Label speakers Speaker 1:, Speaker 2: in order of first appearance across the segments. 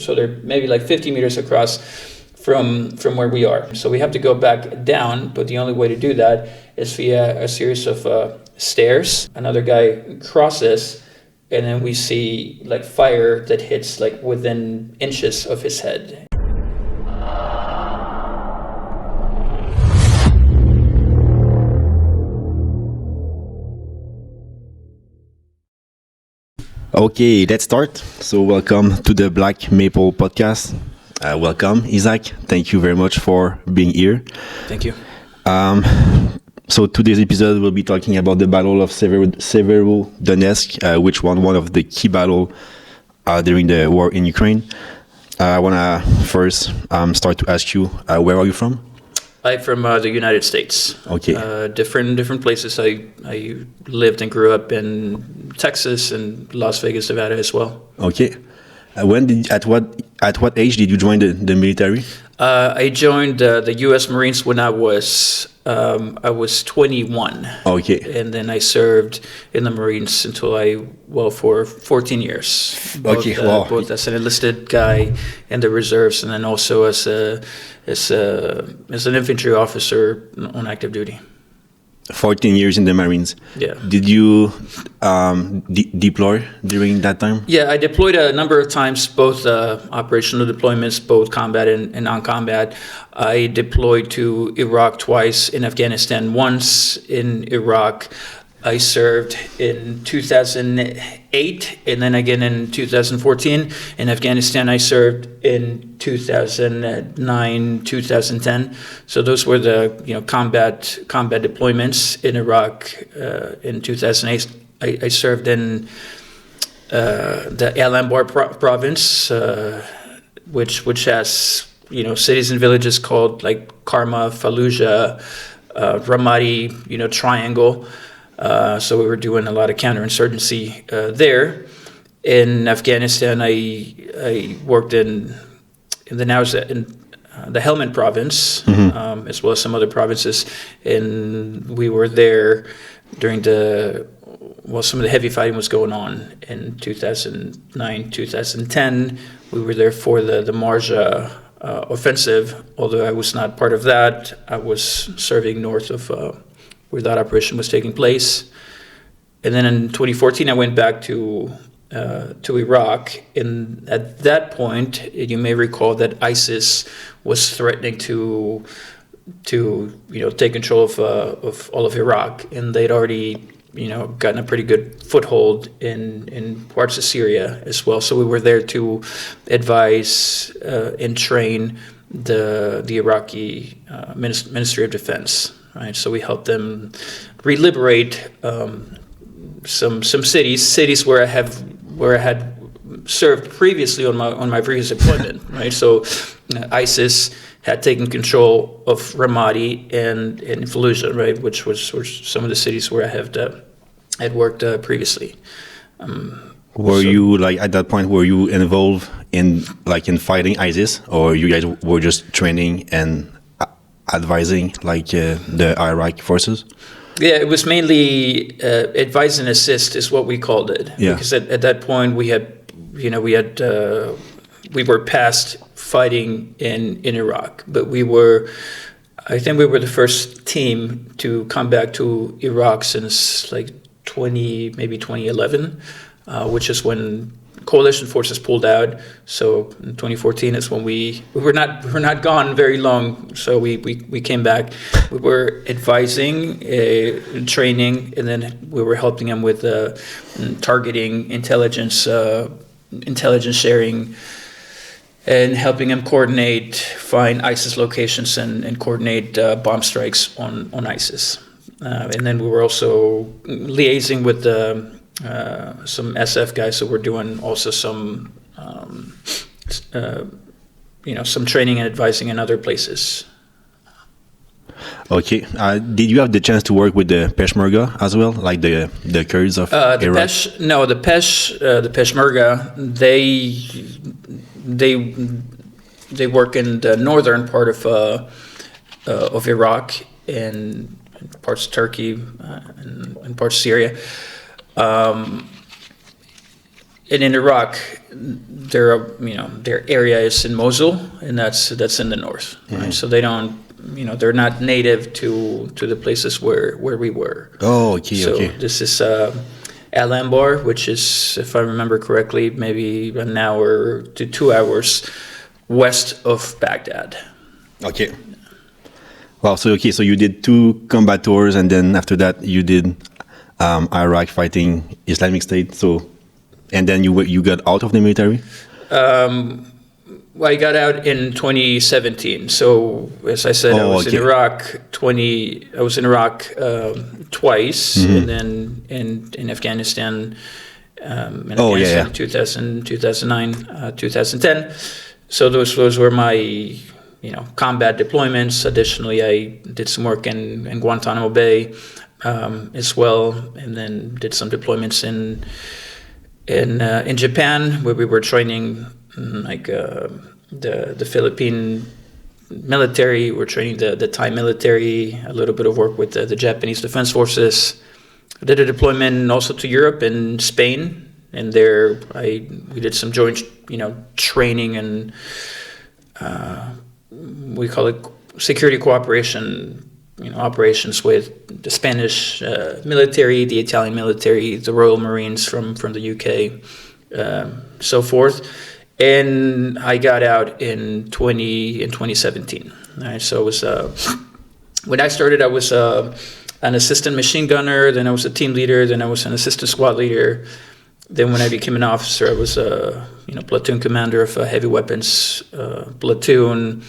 Speaker 1: So they're maybe like 50 meters across from where we are. So we have to go back down, but the only way to do that is via a series of stairs. Another guy crosses, and then we see like fire that hits like within inches of his head.
Speaker 2: Okay, let's start. So welcome to the Black Maple podcast. Welcome, Isaac. Thank you very much for being here.
Speaker 1: Thank you.
Speaker 2: So today's episode will be talking about the Battle of Severodonetsk, which won one of the key battles during the war in Ukraine. I want to first start to ask you, where are you from?
Speaker 1: I'm from the United States.
Speaker 2: Okay.
Speaker 1: Different places. I lived and grew up in Texas and Las Vegas, Nevada as well.
Speaker 2: Okay. At what age did you join the military?
Speaker 1: I joined the U.S. Marines when I was 21.
Speaker 2: Okay.
Speaker 1: And then I served in the Marines until for 14 years. Both as an enlisted guy in the reserves, and then also as an infantry officer on active duty.
Speaker 2: 14 years in the Marines.
Speaker 1: Yeah.
Speaker 2: Did you deploy during that time?
Speaker 1: Yeah, I deployed a number of times, both operational deployments, both combat and non-combat. I deployed to Iraq twice, in Afghanistan once. In Iraq, I served in 2008 and then again in 2014. In Afghanistan, I served in 2009, 2010. So those were the combat deployments. In Iraq in 2008. I served in the Al Anbar province, which has cities and villages called like Karma, Fallujah, Ramadi, Triangle. So we were doing a lot of counterinsurgency there. In Afghanistan, I worked in the Helmand province, as well as some other provinces, and we were there during some of the heavy fighting was going on in 2009, 2010. We were there for the Marja offensive, although I was not part of that. I was serving north of where that operation was taking place. And then in 2014, I went back to Iraq. And at that point, you may recall that ISIS was threatening to take control of all of Iraq, and they'd already gotten a pretty good foothold in parts of Syria as well. So we were there to advise and train the Iraqi Ministry of Defense. Right, so we helped them re-liberate some cities where I had served previously on my previous deployment. Right, so ISIS had taken control of Ramadi and Fallujah, right, which were some of the cities where I had worked previously.
Speaker 2: You at that point? Were you involved in fighting ISIS, or you guys were just training and advising the Iraq forces?
Speaker 1: Yeah, it was mainly advise and assist is what we called it.
Speaker 2: Yeah.
Speaker 1: Because at that point we were past fighting in Iraq, but I think we were the first team to come back to Iraq since 2011, which is when coalition forces pulled out. So in 2014 is when we were not gone very long. So we came back. We were advising, training, and then we were helping them with targeting, intelligence sharing, and helping them find ISIS locations and coordinate bomb strikes on ISIS. And then we were also liaising with some SF guys, so we're doing also some training and advising in other places.
Speaker 2: Okay. Did you have the chance to work with the Peshmerga as well, like the Kurds of Iraq?
Speaker 1: The Peshmerga, they work in the northern part of Iraq and parts of Turkey and parts of Syria. and in Iraq, their area is in Mosul, and that's in the north. Right? So they don't, they're not native to the places where we were.
Speaker 2: Oh, okay,
Speaker 1: so
Speaker 2: okay.
Speaker 1: This is Al Anbar, which is, if I remember correctly, maybe an hour to 2 hours west of Baghdad.
Speaker 2: Okay. Wow. So you did 2 combat tours, and then after that you did Iraq fighting Islamic State. So, and then you got out of the military.
Speaker 1: Well, I got out in 2017. So, as I said, I was in Iraq. I was in Iraq twice, and then in Afghanistan. In Afghanistan, 2000, 2009, 2010. So those were my combat deployments. Additionally, I did some work in Guantanamo Bay as well, and then did some deployments in Japan, where we were training the Philippine military. We're training the Thai military. A little bit of work with the Japanese Defense Forces. I did a deployment also to Europe and Spain, and there we did some joint training and we call it security cooperation, operations with the Spanish military, the Italian military, the Royal Marines from the UK, so forth. And I got out in 2017. Right? So it was when I started, I was an assistant machine gunner. Then I was a team leader. Then I was an assistant squad leader. Then when I became an officer, I was a platoon commander of a heavy weapons platoon.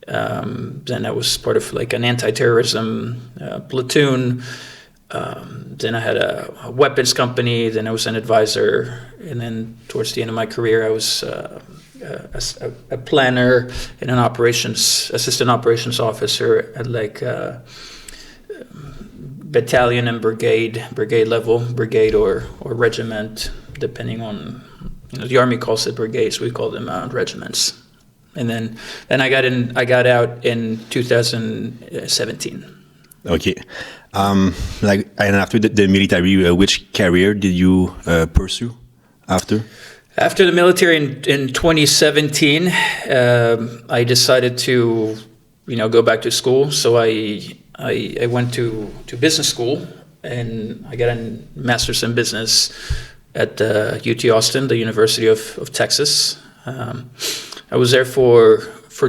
Speaker 1: Then I was part of an anti-terrorism platoon. Then I had a weapons company. Then I was an advisor. And then towards the end of my career, I was a planner and an assistant operations officer at battalion and brigade level, brigade or regiment, depending on, the Army calls it brigades, we call them regiments. And then I got out in 2017.
Speaker 2: Okay. And after the military, which career did you pursue after?
Speaker 1: After the military in 2017, I decided to, go back to school. So I went to business school, and I got a master's in business at UT Austin, the University of Texas. I was there for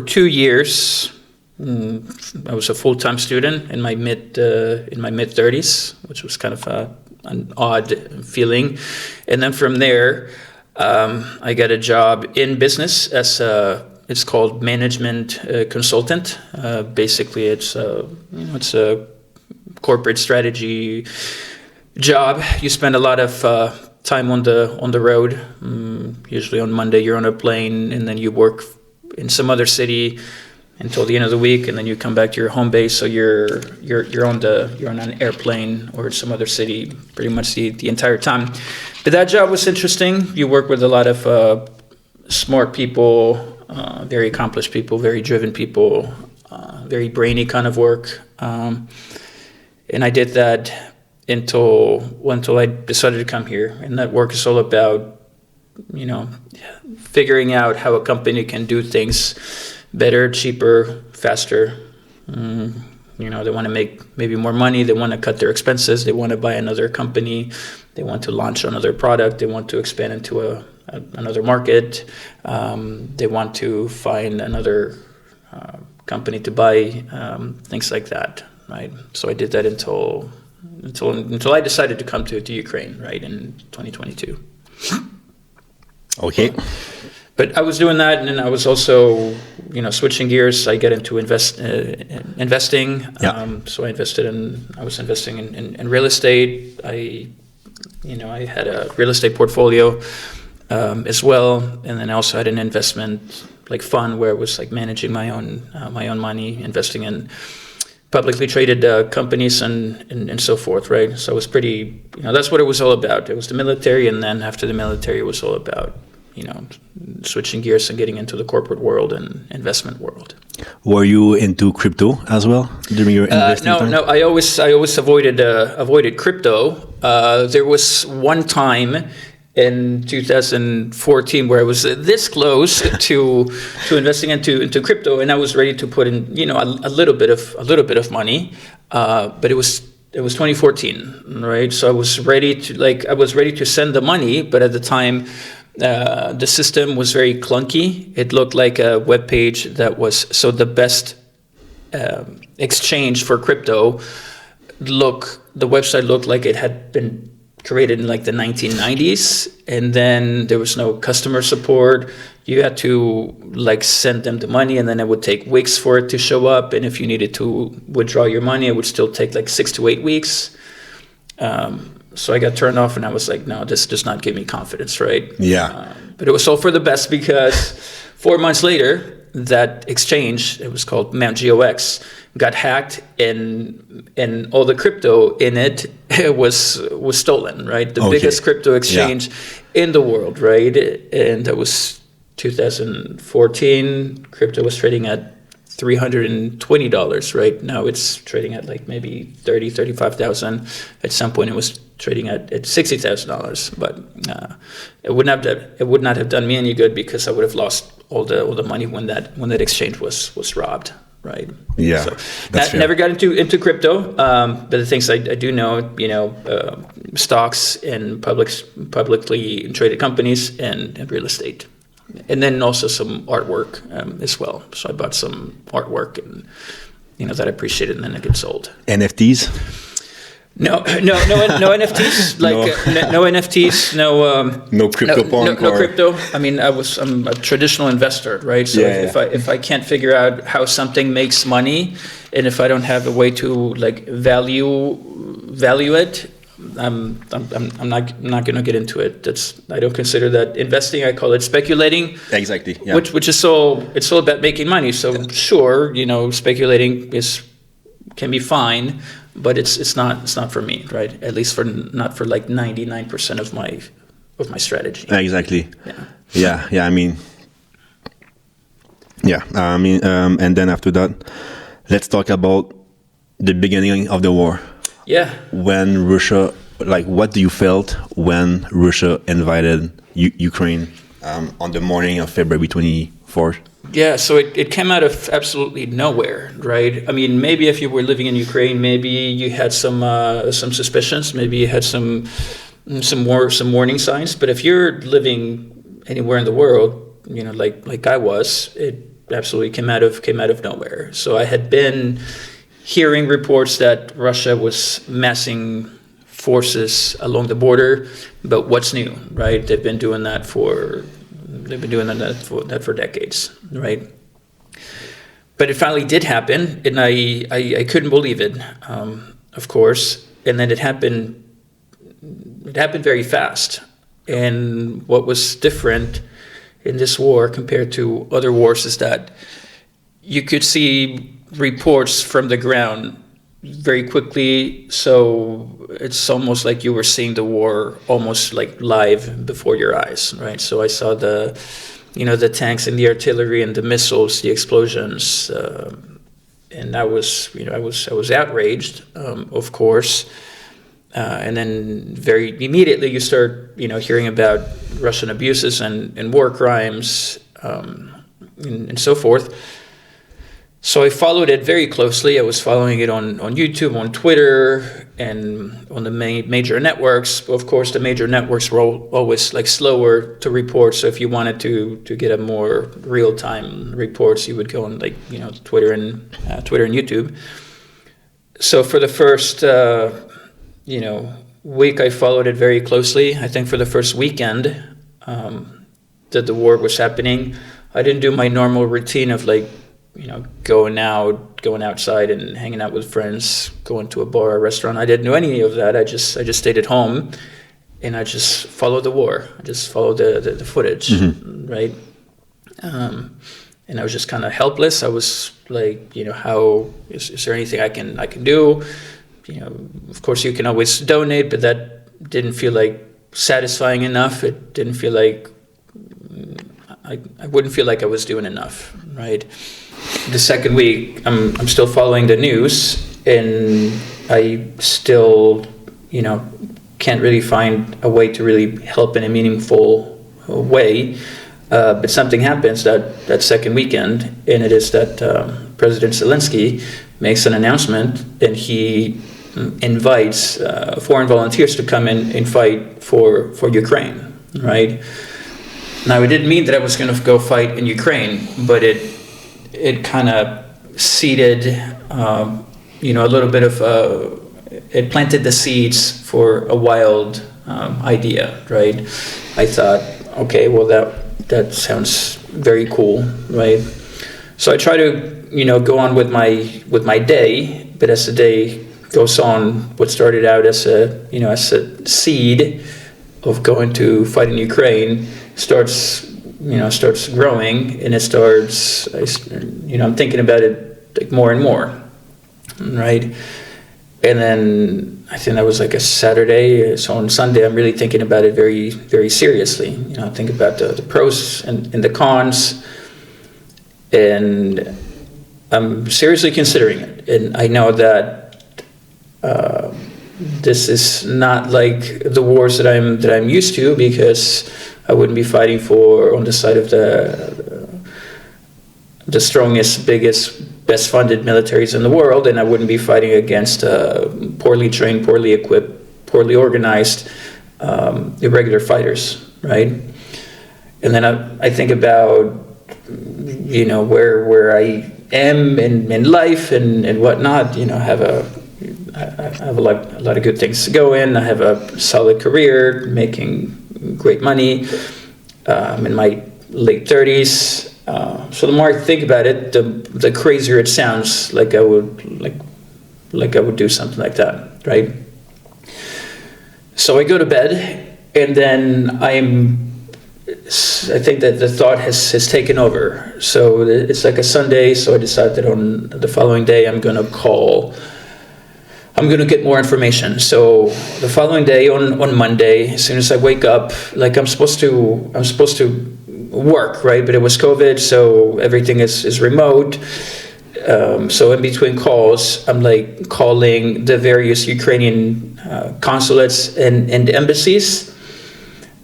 Speaker 1: 2 years. I was a full-time student in my mid-30s, which was kind of an odd feeling. And then from there, I got a job in business as it's called management consultant. Basically, it's a corporate strategy job. You spend a lot of time on the road. Usually on Monday, you're on a plane, and then you work in some other city until the end of the week, and then you come back to your home base. So you're on an airplane or some other city pretty much the entire time. But that job was interesting. You work with a lot of smart people, very accomplished people, very driven people, very brainy kind of work. And I did that until I decided to come here. And that work is all about, figuring out how a company can do things better, cheaper, faster. They want to make maybe more money. They want to cut their expenses. They want to buy another company. They want to launch another product. They want to expand into another market. They want to find another company to buy, things like that, right? So I did that until I decided to come to Ukraine, right, in 2022.
Speaker 2: Okay.
Speaker 1: But I was doing that, and then I was also, switching gears. I get into investing.
Speaker 2: Yeah.
Speaker 1: So I was investing in real estate. I had a real estate portfolio as well, and then I also had an investment fund where I was managing my own money, investing in publicly traded companies and so forth, right? So it was pretty, that's what it was all about. It was the military, and then after the military, it was all about, switching gears and getting into the corporate world and investment world.
Speaker 2: Were you into crypto as well during your investing time?
Speaker 1: No. I always avoided crypto. There was one time in 2014 where I was this close to investing into crypto, and I was ready to put in a little bit of money, but it was 2014, right? So I was ready to send the money, but at the time the system was very clunky. It looked like a web page that was the best exchange for crypto. The website looked like it had been created in like the 1990s, and then there was no customer support. You had to like send them the money, and then it would take weeks for it to show up. And if you needed to withdraw your money, it would still take like 6 to 8 weeks. So I got turned off, and I was like, no, this does not give me confidence, right?
Speaker 2: Yeah.
Speaker 1: But it was all for the best, because 4 months later, that exchange, it was called Mount GOX, got hacked, and all the crypto in it was stolen, right? The biggest crypto exchange in the world, right? And that was 2014. Crypto was trading at $320, right? Now it's trading at like maybe 35,000. At some point it was trading at $60,000, but it would not have done me any good, because I would have lost all the money when that exchange was robbed, right?
Speaker 2: Yeah,
Speaker 1: so never got into crypto, but the things I do know, stocks and publicly traded companies and real estate. And then also some artwork as well. So I bought some artwork, and that I appreciated, and then it gets sold.
Speaker 2: NFTs?
Speaker 1: No NFTs. No NFTs. No
Speaker 2: crypto punk.
Speaker 1: No crypto. I mean, I'm a traditional investor, right? So if I can't figure out how something makes money, and if I don't have a way to like value it, I'm not going to get into it. I don't consider that investing. I call it speculating.
Speaker 2: Exactly. Yeah.
Speaker 1: Which is it's all about making money. So sure, speculating can be fine, but it's not for me, right? At least not for like 99% of my strategy.
Speaker 2: Exactly.
Speaker 1: Yeah.
Speaker 2: I mean, and then after that, let's talk about the beginning of the war.
Speaker 1: Yeah.
Speaker 2: When Russia, what do you felt when Russia invaded Ukraine on the morning of February 24th?
Speaker 1: Yeah, so it came out of absolutely nowhere, right? I mean, maybe if you were living in Ukraine, maybe you had some suspicions, maybe you had some warning signs. But if you're living anywhere in the world, like I was, it absolutely came out of nowhere. So I had been hearing reports that Russia was massing forces along the border, but what's new, right? They've been doing that for decades, right? But it finally did happen, and I couldn't believe it, of course. And then it happened very fast. And what was different in this war compared to other wars is that you could see reports from the ground very quickly, so it's almost like you were seeing the war almost like live before your eyes, right? So I saw the tanks and the artillery and the missiles, the explosions, and I was outraged, of course. And then very immediately you start hearing about Russian abuses and war crimes and so forth. So I followed it very closely. I was following it on YouTube, on Twitter, and on the major networks. Of course, the major networks were always like slower to report. So if you wanted to get a more real-time reports, you would go on Twitter and YouTube. So for the first week, I followed it very closely. I think for the first weekend that the war was happening, I didn't do my normal routine of going outside and hanging out with friends, going to a bar or restaurant. I didn't do any of that. I just stayed at home, and I just followed the war. I just followed the footage, right? And I was just kind of helpless. I was like, how is there anything I can do? Of course you can always donate, but that didn't feel like satisfying enough. It didn't feel like I wouldn't feel like I was doing enough, right? The second week, I'm still following the news, and I still, can't really find a way to really help in a meaningful way. But something happens that second weekend, and it is that President Zelensky makes an announcement, and he invites foreign volunteers to come in and fight for Ukraine, right? Now, it didn't mean that I was going to go fight in Ukraine, but it kind of seeded, a little bit of, it planted the seeds for a wild idea, right? I thought, okay, well, that sounds very cool, right? So I try to, go on with my day, but as the day goes on, what started out as a seed of going to fight in Ukraine starts growing, and it starts, I'm thinking about it like more and more, right? And then I think that was like a Saturday. So on Sunday, I'm really thinking about it very, very seriously. Think about the pros and the cons, and I'm seriously considering it. And I know that this is not like the wars that I'm used to, because I wouldn't be fighting on the side of the strongest, biggest, best funded militaries in the world, and I wouldn't be fighting against poorly trained, poorly equipped, poorly organized, irregular fighters, right? And then I think about where I am in life and whatnot. I have a lot of good things to go in. I have a solid career, making great money. I'm in my late 30s. So the more I think about it, the crazier it sounds like I would do something like that, right? So I go to bed, and then I think that the thought has taken over. So it's like a Sunday, so I decided that on the following day I'm going to get more information. So the following day, on Monday, as soon as I wake up, like I'm supposed to work, right? But it was COVID, so everything is remote. So in between calls, I'm like calling the various Ukrainian consulates and embassies.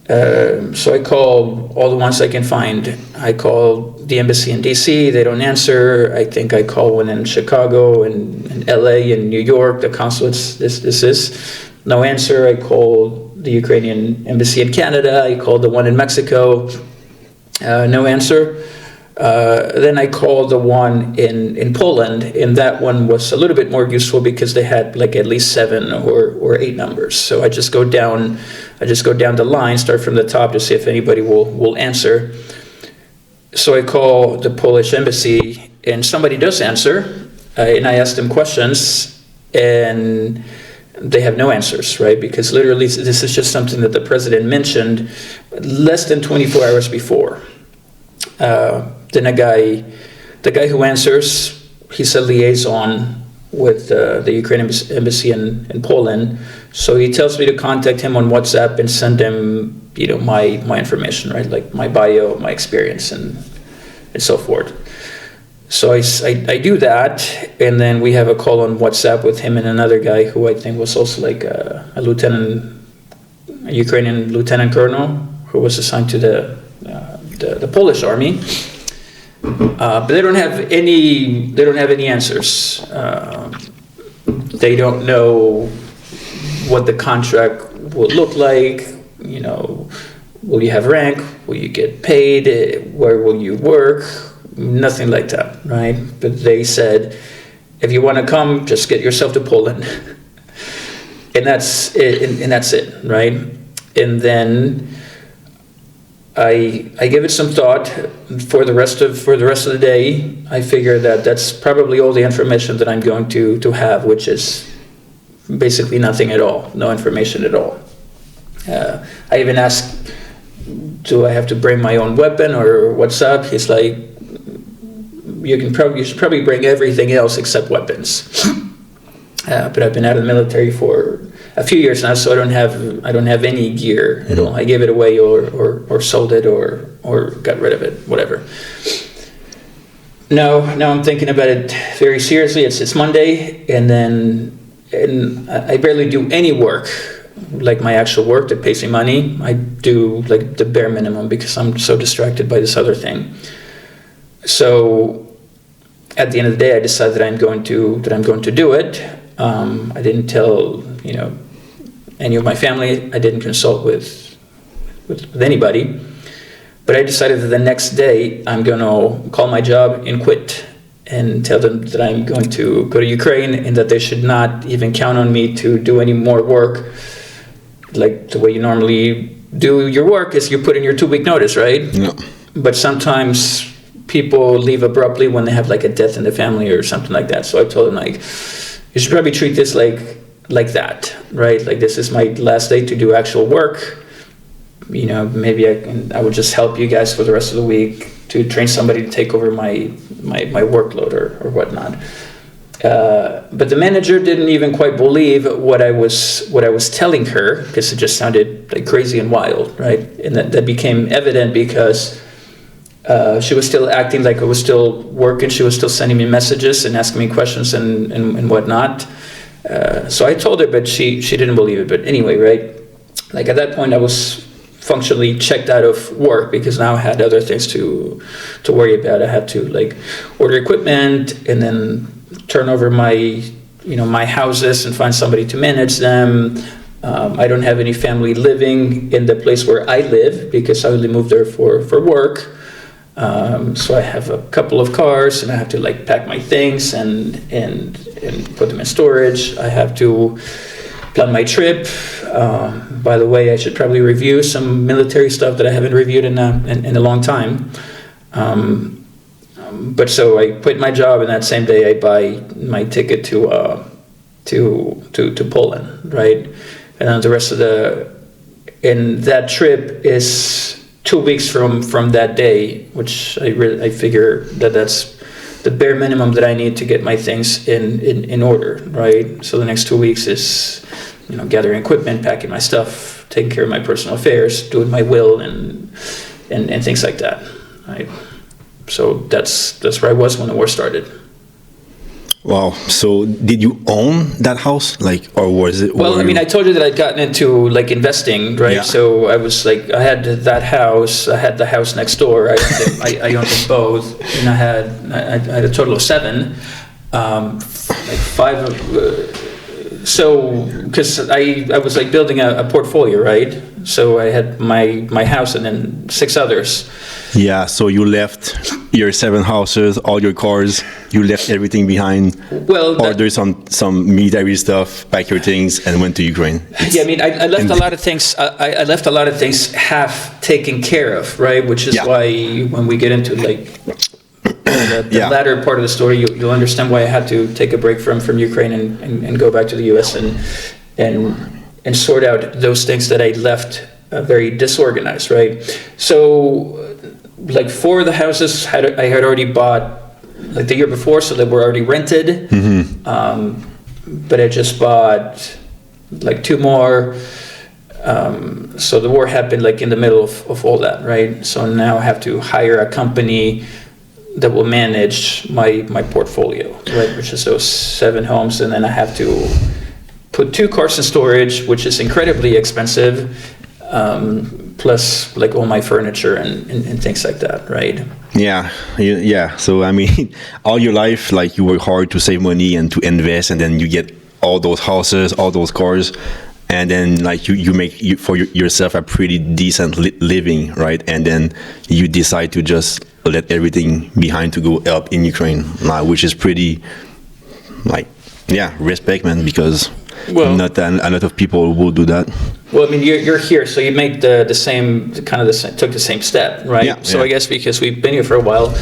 Speaker 1: So I call all the ones I can find. I call the embassy in DC, they don't answer. I think I call one in Chicago and LA and New York, the consulates, this is no answer. I call the Ukrainian embassy in Canada, I called the one in Mexico, no answer. Then I called the one in Poland, and that one was a little bit more useful because they had like at least 7 or 8 numbers. So I just go down the line, start from the top to see if anybody will answer. So I call the Polish embassy, and somebody does answer, and I ask them questions, and they have no answers, right? Because literally this is just something that the president mentioned less than 24 hours before. Then the guy who answers, he's a liaison with the Ukrainian embassy in Poland. So he tells me to contact him on WhatsApp and send him, my information, right? Like my bio, my experience, and so forth. So I do that, and then we have a call on WhatsApp with him and another guy who I think was also like a Ukrainian lieutenant colonel who was assigned to the Polish army. But they don't have any answers. They don't know what the contract will look like. Will you have rank? Will you get paid? Where will you work? Nothing like that, right? But they said, if you want to come, just get yourself to Poland, and that's it. And that's it, right? And then I give it some thought for the rest of the day. I figure that that's probably all the information that I'm going to have, which is basically nothing at all, no information at all. I even asked, do I have to bring my own weapon or what's up? He's like, you should probably bring everything else except weapons. But I've been out of the military for a few years now, so I don't have any gear at all. I gave it away or sold it or got rid of it, whatever. Now I'm thinking about it very seriously. It's Monday, and I barely do any work like my actual work that pays me money. I do like the bare minimum because I'm so distracted by this other thing. So at the end of the day, I decided that I'm going to do it. I didn't tell any of my family. I didn't consult with anybody. But I decided that the next day I'm going to call my job and quit, and tell them that I'm going to go to Ukraine and that they should not even count on me to do any more work. Like the way you normally do your work is you put in your 2-week notice, right?
Speaker 2: Yeah.
Speaker 1: But sometimes people leave abruptly when they have like a death in the family or something like that. So I told them, like, you should probably treat this like that, right? Like, this is my last day to do actual work. Maybe I would just help you guys for the rest of the week to train somebody to take over my workload or whatnot. But the manager didn't even quite believe what I was telling her, because it just sounded like crazy and wild, right? And that became evident because she was still acting like I was still working. She was still sending me messages and asking me questions and whatnot. So I told her, but she didn't believe it. But anyway, right? Like, at that point, I was functionally checked out of work because now I had other things to worry about. I had to like order equipment and then turn over my houses and find somebody to manage them. I don't have any family living in the place where I live because I only moved there for work. So I have a couple of cars and I have to like pack my things and put them in storage. I have to plan my trip. By the way, I should probably review some military stuff that I haven't reviewed in a long time. But so I quit my job, and that same day I buy my ticket to Poland, right? And then the rest of and that trip is 2 weeks from that day, which I figure that's the bare minimum that I need to get my things in order, right? So the next 2 weeks is gathering equipment, packing my stuff, taking care of my personal affairs, doing my will and things like that, right? So that's where I was when the war started.
Speaker 2: Wow. So did you own that house, like, or was it?
Speaker 1: Well, I mean, I told you that I'd gotten into like investing, right? Yeah. So I was like, I had that house, I had the house next door. I owned them both, and I had a total of 7, like 5 of. So, because I was like building a portfolio, right? So I had my house and then 6 others.
Speaker 2: Yeah, so you left your 7 houses, all your cars, you left everything behind.
Speaker 1: Well,
Speaker 2: ordered some military stuff, packed your things, and went to Ukraine.
Speaker 1: Yeah, I mean, I left a lot of things. I left a lot of things half taken care of, right? Which is why when we get into like the latter part of the story, you'll understand why I had to take a break from Ukraine and go back to the U.S. and sort out those things that I left very disorganized, right? So, like 4 of the houses I had already bought like the year before, so they were already rented. Mm-hmm. But I just bought like 2 more. So the war happened like in the middle of all that, right? So now I have to hire a company that will manage my portfolio, right? Which is those 7 homes, and then I have to put 2 cars in storage, which is incredibly expensive, plus like all my furniture and things like that, right?
Speaker 2: Yeah. So I mean, all your life, like, you work hard to save money and to invest, and then you get all those houses, all those cars, and then like you make for yourself a pretty decent living, right? And then you decide to just let everything behind to go help in Ukraine, which is pretty, like, respect, man, because not a lot of people will do that.
Speaker 1: Well, I mean, you're here, so you made the same took the same step, right? Yeah, so I guess because we've been here for a while,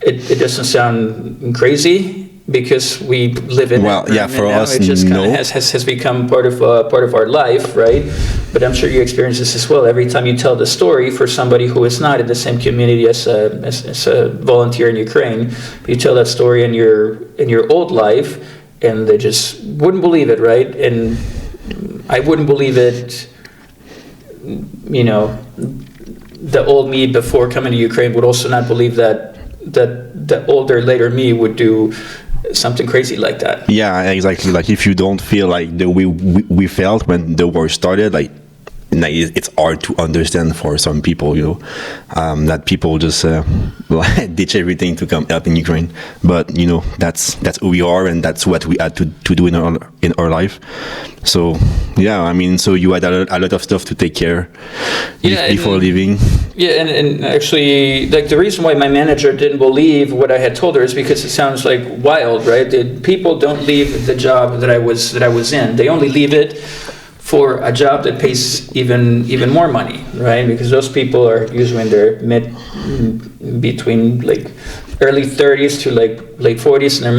Speaker 1: it doesn't sound crazy because we live in it. For us, it just kind of has become part of our life, right? But I'm sure you experience this as well. Every time you tell the story for somebody who is not in the same community as a volunteer in Ukraine, you tell that story in your old life, and they just wouldn't believe it, right? And I wouldn't believe it. The old me before coming to Ukraine would also not believe that the older, later me would do something crazy like that.
Speaker 2: Yeah, exactly. Like if you don't feel like the way we felt when the war started, like it's hard to understand for some people, that people just ditch everything to come help in Ukraine. But that's who we are, and that's what we had to do in our life. So yeah, I mean, so you had a lot of stuff to take care before leaving.
Speaker 1: Yeah, and actually, like the reason why my manager didn't believe what I had told her is because it sounds like wild, right? People don't leave the job that I was in. They only leave it for a job that pays even more money, right? Because those people are usually in their between like early 30s to like late 40s, and they're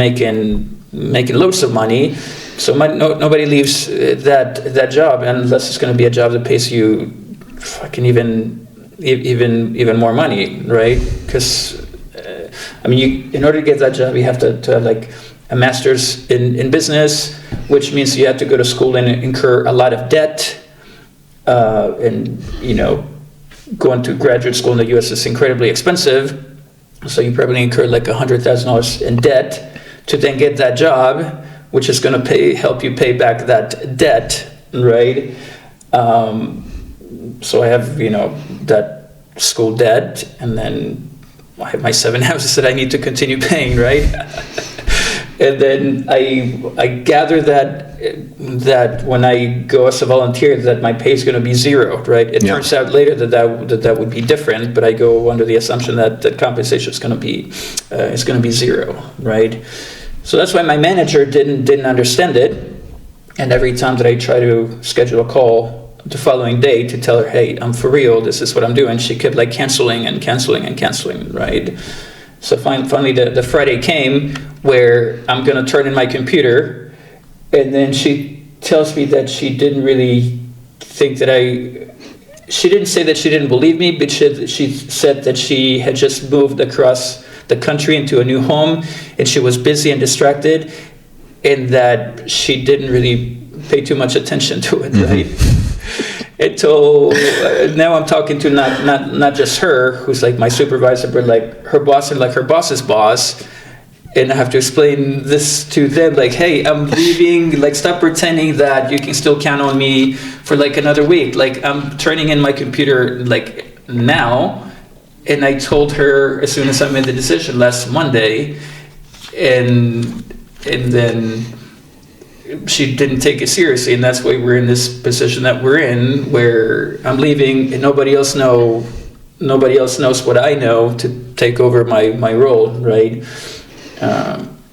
Speaker 1: making loads of money. So nobody leaves that job unless it's going to be a job that pays you fucking even more money, right? Because I mean, in order to get that job, you have to have like a master's in business, which means you have to go to school and incur a lot of debt. And going to graduate school in the U.S. is incredibly expensive. So you probably incur like $100,000 in debt to then get that job, which is going to help you pay back that debt, right? So I have that school debt, and then I have my 7 houses that I need to continue paying, right? And then I gather that when I go as a volunteer, that my pay is going to be zero, right? It turns out later that would be different, but I go under the assumption that compensation is going to be zero, right? So that's why my manager didn't understand it, and every time that I try to schedule a call the following day to tell her, hey, I'm for real, this is what I'm doing, she kept like canceling, right? So finally the Friday came where I'm going to turn in my computer, and then she tells me that she didn't really think that she didn't say that she didn't believe me, but she said that she had just moved across the country into a new home, and she was busy and distracted, and that she didn't really pay too much attention to it, right? Until now I'm talking to not just her, who's like my supervisor, but like her boss and like her boss's boss. And I have to explain this to them, like, hey, I'm leaving, like, stop pretending that you can still count on me for like another week. Like, I'm turning in my computer like now. And I told her as soon as I made the decision last Monday, and then she didn't take it seriously, and that's why we're in this position that we're in, where I'm leaving and nobody else knows what I know to take over my role, right?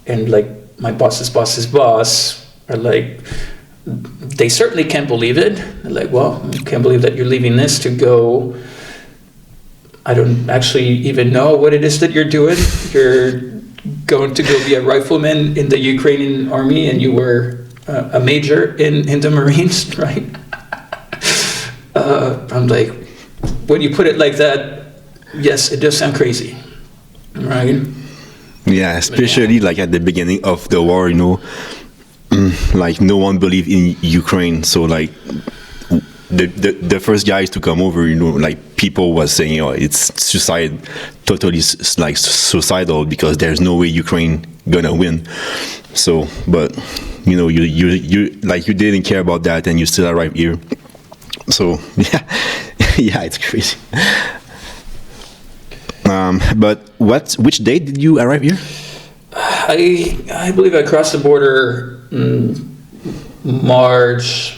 Speaker 1: And like my boss's boss are like, they certainly can't believe it. They're like, well, I can't believe that you're leaving this to go. I don't actually even know what it is that you're doing. You're going to go be a rifleman in the Ukrainian army, and you were a major in the Marines, right? I'm like, when you put it like that, yes, it does sound crazy, right?
Speaker 2: Yeah, especially like at the beginning of the war, like no one believed in Ukraine. So like the first guys to come over, like people was saying, it's totally like suicidal, because there's no way Ukraine gonna win. So, but you like you didn't care about that, and you still arrived here. So yeah, it's crazy. But which date did you arrive here?
Speaker 1: I believe I crossed the border March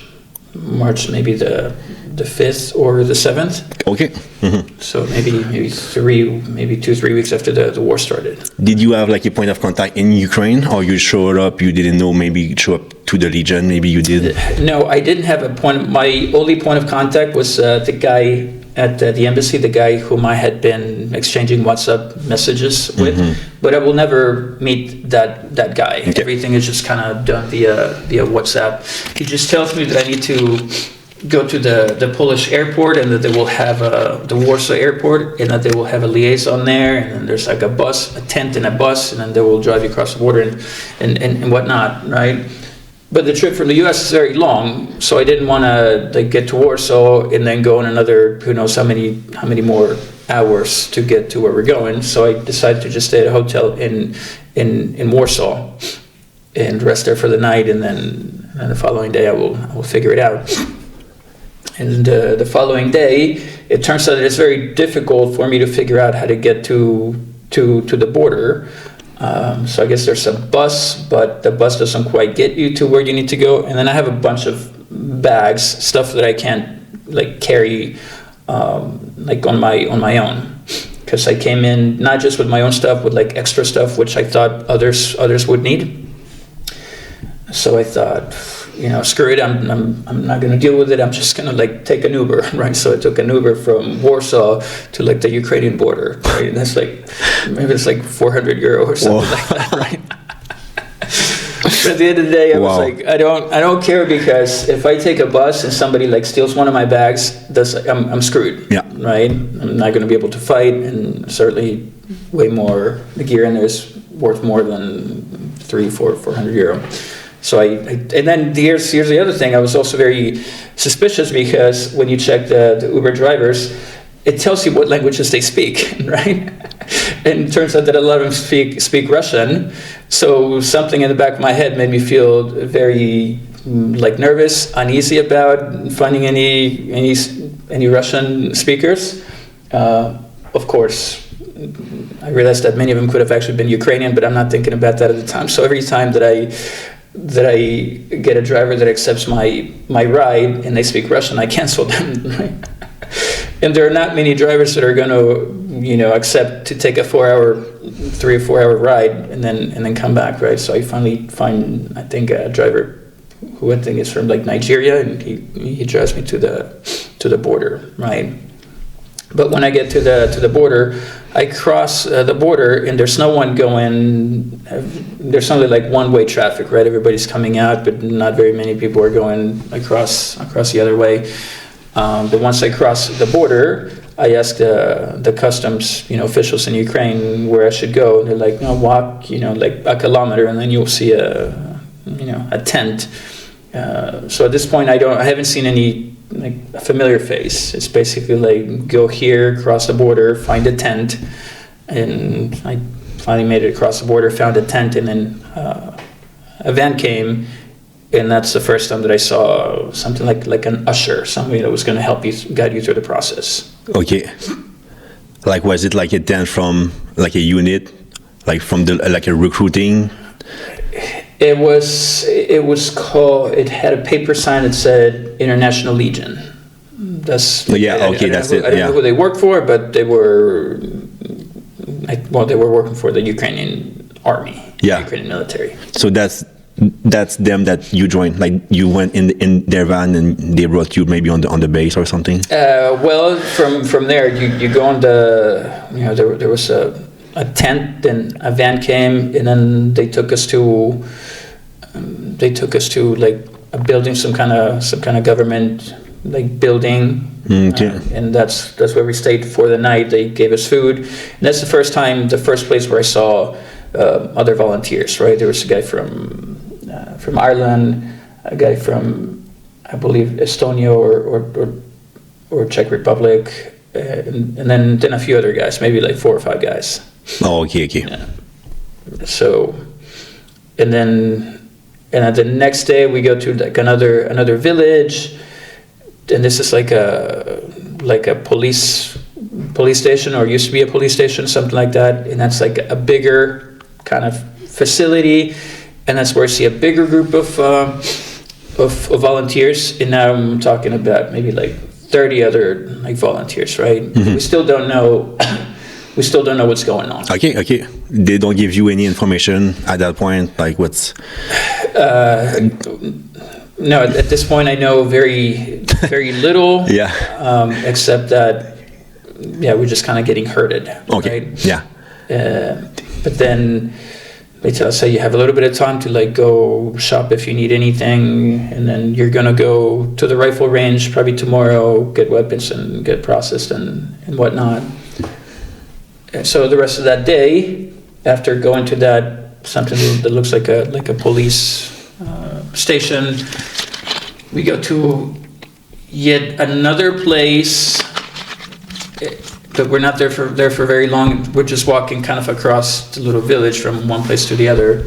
Speaker 1: maybe the 5th or the 7th.
Speaker 2: Okay. Mm-hmm.
Speaker 1: So maybe 2-3 weeks after the war started.
Speaker 2: Did you have like a point of contact in Ukraine, or you showed up, you didn't know, maybe show up to the Legion, maybe you did?
Speaker 1: No, I didn't have a point. My only point of contact was the guy at the embassy, the guy whom I had been exchanging WhatsApp messages with, but I will never meet that guy. Okay. Everything is just kind of done via WhatsApp. He just tells me that I need to go to the Polish airport, and that they will have the Warsaw airport, and that they will have a liaison there, and then there's like a tent and a bus, and then they will drive you across the border and whatnot, right? But the trip from the U.S. is very long, so I didn't want to get to Warsaw and then go on another, who knows how many more hours to get to where we're going. So I decided to just stay at a hotel in Warsaw and rest there for the night, and then the following day I will figure it out. And the following day, it turns out that it's very difficult for me to figure out how to get to the border. So I guess there's a bus, but the bus doesn't quite get you to where you need to go. And then I have a bunch of bags, stuff that I can't like carry like on my own, because I came in not just with my own stuff, with like extra stuff which I thought others would need. So I thought, screw it, I'm not going to deal with it. I'm just going to like take an Uber, right? So I took an Uber from Warsaw to like the Ukrainian border, right? And that's like, maybe it's like 400 euro or something like that, right? But at the end of the day, I was like, I don't care, because if I take a bus and somebody like steals one of my bags, I'm screwed, right? I'm not going to be able to fight, and certainly way more, the gear in there is worth more than 400 euro. So and then here's the other thing. I was also very suspicious, because when you check the Uber drivers, it tells you what languages they speak, right? And it turns out that a lot of them speak Russian. So something in the back of my head made me feel very like nervous, uneasy about finding any Russian speakers. Of course, I realized that many of them could have actually been Ukrainian, but I'm not thinking about that at the time. So every time that I get a driver that accepts my ride and they speak Russian, I cancel them. Right? And there are not many drivers that are going to, accept to take a 3 or 4 hour ride and then come back, right? So I finally find, I think, a driver who I think is from like Nigeria, and he drives me to the border, right? But when I get to the border, I cross the border, and there's no one going. There's only like one-way traffic, right? Everybody's coming out, but not very many people are going across the other way. But once I cross the border, I ask the customs, officials in Ukraine where I should go. And they're like, no, walk, like a kilometer, and then you'll see a tent. So at this point, I haven't seen any like a familiar face. It's basically like, go here, cross the border, find a tent, and I finally made it across the border, found a tent, and then a van came. And that's the first time that I saw something like an usher, somebody that was going to help you, guide you through the process. Okay.
Speaker 2: Like, was it like a tent from like a unit, like from like a recruiting?
Speaker 1: It was called. It had a paper sign that said International Legion. That's
Speaker 2: that's it.
Speaker 1: I don't know who they worked for, but they were. They were working for the Ukrainian army.
Speaker 2: Yeah.
Speaker 1: Ukrainian military.
Speaker 2: So that's them that you joined, like you went in their van and they brought you maybe on the base or something.
Speaker 1: Well, from there you go on there was a tent, then a van came, and then they took us to like a building, some kind of government like building. Okay. And that's where we stayed for the night. They gave us food, and that's the first place where I saw other volunteers, right? There was a guy from Ireland, a guy from, I believe, Estonia or Czech Republic, and then a few other guys, maybe like 4 or 5 guys.
Speaker 2: Oh, okay.
Speaker 1: Yeah. So, and the next day we go to like another village, and this is like a police station, or used to be a police station, something like that, and that's like a bigger kind of facility, and that's where I see a bigger group of volunteers, and now I'm talking about maybe like 30 other like volunteers, right? Mm-hmm. We still don't know what's going on.
Speaker 2: Okay. They don't give you any information at that point, like what's.
Speaker 1: No, at this point I know very, very little.
Speaker 2: Yeah.
Speaker 1: Except that, we're just kind of getting herded.
Speaker 2: Okay.
Speaker 1: Right?
Speaker 2: Yeah.
Speaker 1: But then they tell us, you have a little bit of time to like go shop if you need anything, and then you're gonna go to the rifle range probably tomorrow, get weapons and get processed and whatnot. And so the rest of that day, after going to that something that looks like a police station, we go to yet another place. but we're not there for very long. We're just walking kind of across the little village from one place to the other.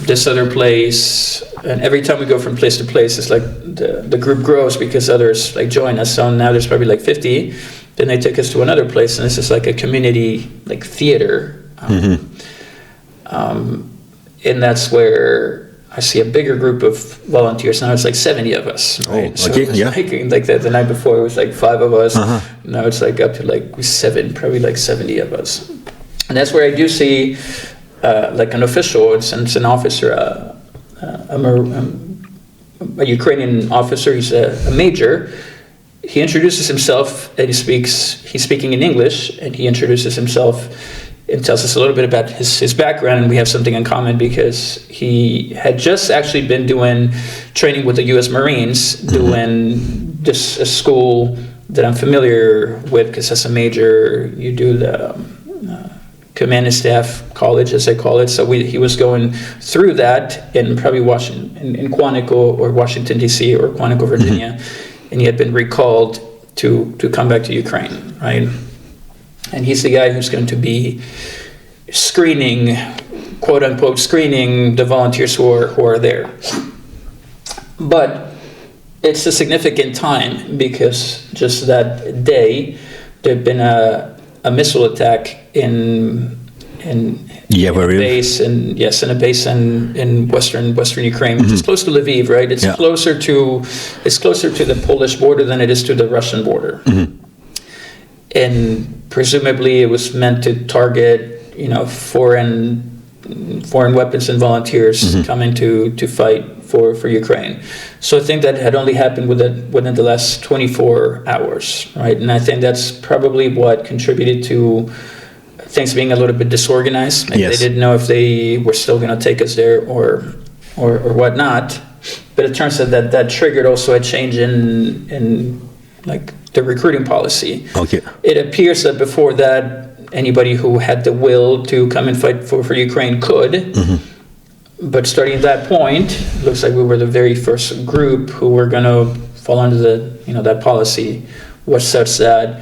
Speaker 1: This other place, and every time we go from place to place, it's like the group grows because others like join us. So now there's probably like 50. Then they take us to another place, and this is like a community like theater. And that's where I see a bigger group of volunteers. Now it's like 70 of us. Right?
Speaker 2: Oh, okay, yeah.
Speaker 1: Like the night before, it was like 5 of us. Now it's like up to like 7, probably like 70 of us. And that's where I do see like an official, it's an officer, a Ukrainian officer. He's a major. He introduces himself, and he's speaking in English, and he introduces himself and tells us a little bit about his background, and we have something in common because he had just actually been doing training with the U.S. Marines, doing this a school that I'm familiar with because as a major, you do the command and staff college, as they call it. So he was going through that in probably in Quantico or Washington, D.C. or Quantico, Virginia, and he had been recalled to come back to Ukraine, right? And he's the guy who's going to be screening, quote unquote, screening the volunteers who are there. But it's a significant time because just that day there'd been a missile attack in a base in western Ukraine, which is close to Lviv, right? It's closer to the Polish border than it is to the Russian border. And presumably it was meant to target, foreign weapons and volunteers coming to fight for Ukraine. So I think that had only happened within the last 24 hours, right? And I think that's probably what contributed to things being a little bit disorganized. Maybe they didn't know if they were still going to take us there or whatnot. But it turns out that triggered also a change in like the recruiting policy. Okay. It appears that before that, anybody who had the will to come and fight for Ukraine could. But starting at that point, it looks like we were the very first group who were going to fall under that policy was such that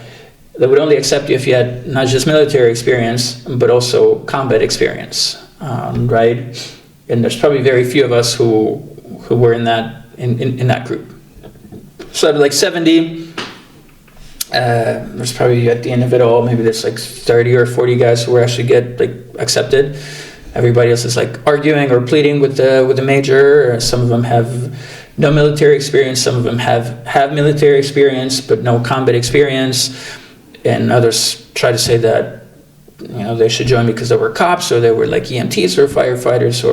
Speaker 1: they would only accept you if you had not just military experience, but also combat experience, right? And there's probably very few of us who were in that group. So out of like 70, there's probably at the end of it all, maybe there's like 30 or 40 guys who actually get like accepted. Everybody else is like arguing or pleading with the major. Some of them have no military experience. Some of them have military experience but no combat experience. And others try to say that they should join because they were cops or they were like EMTs or firefighters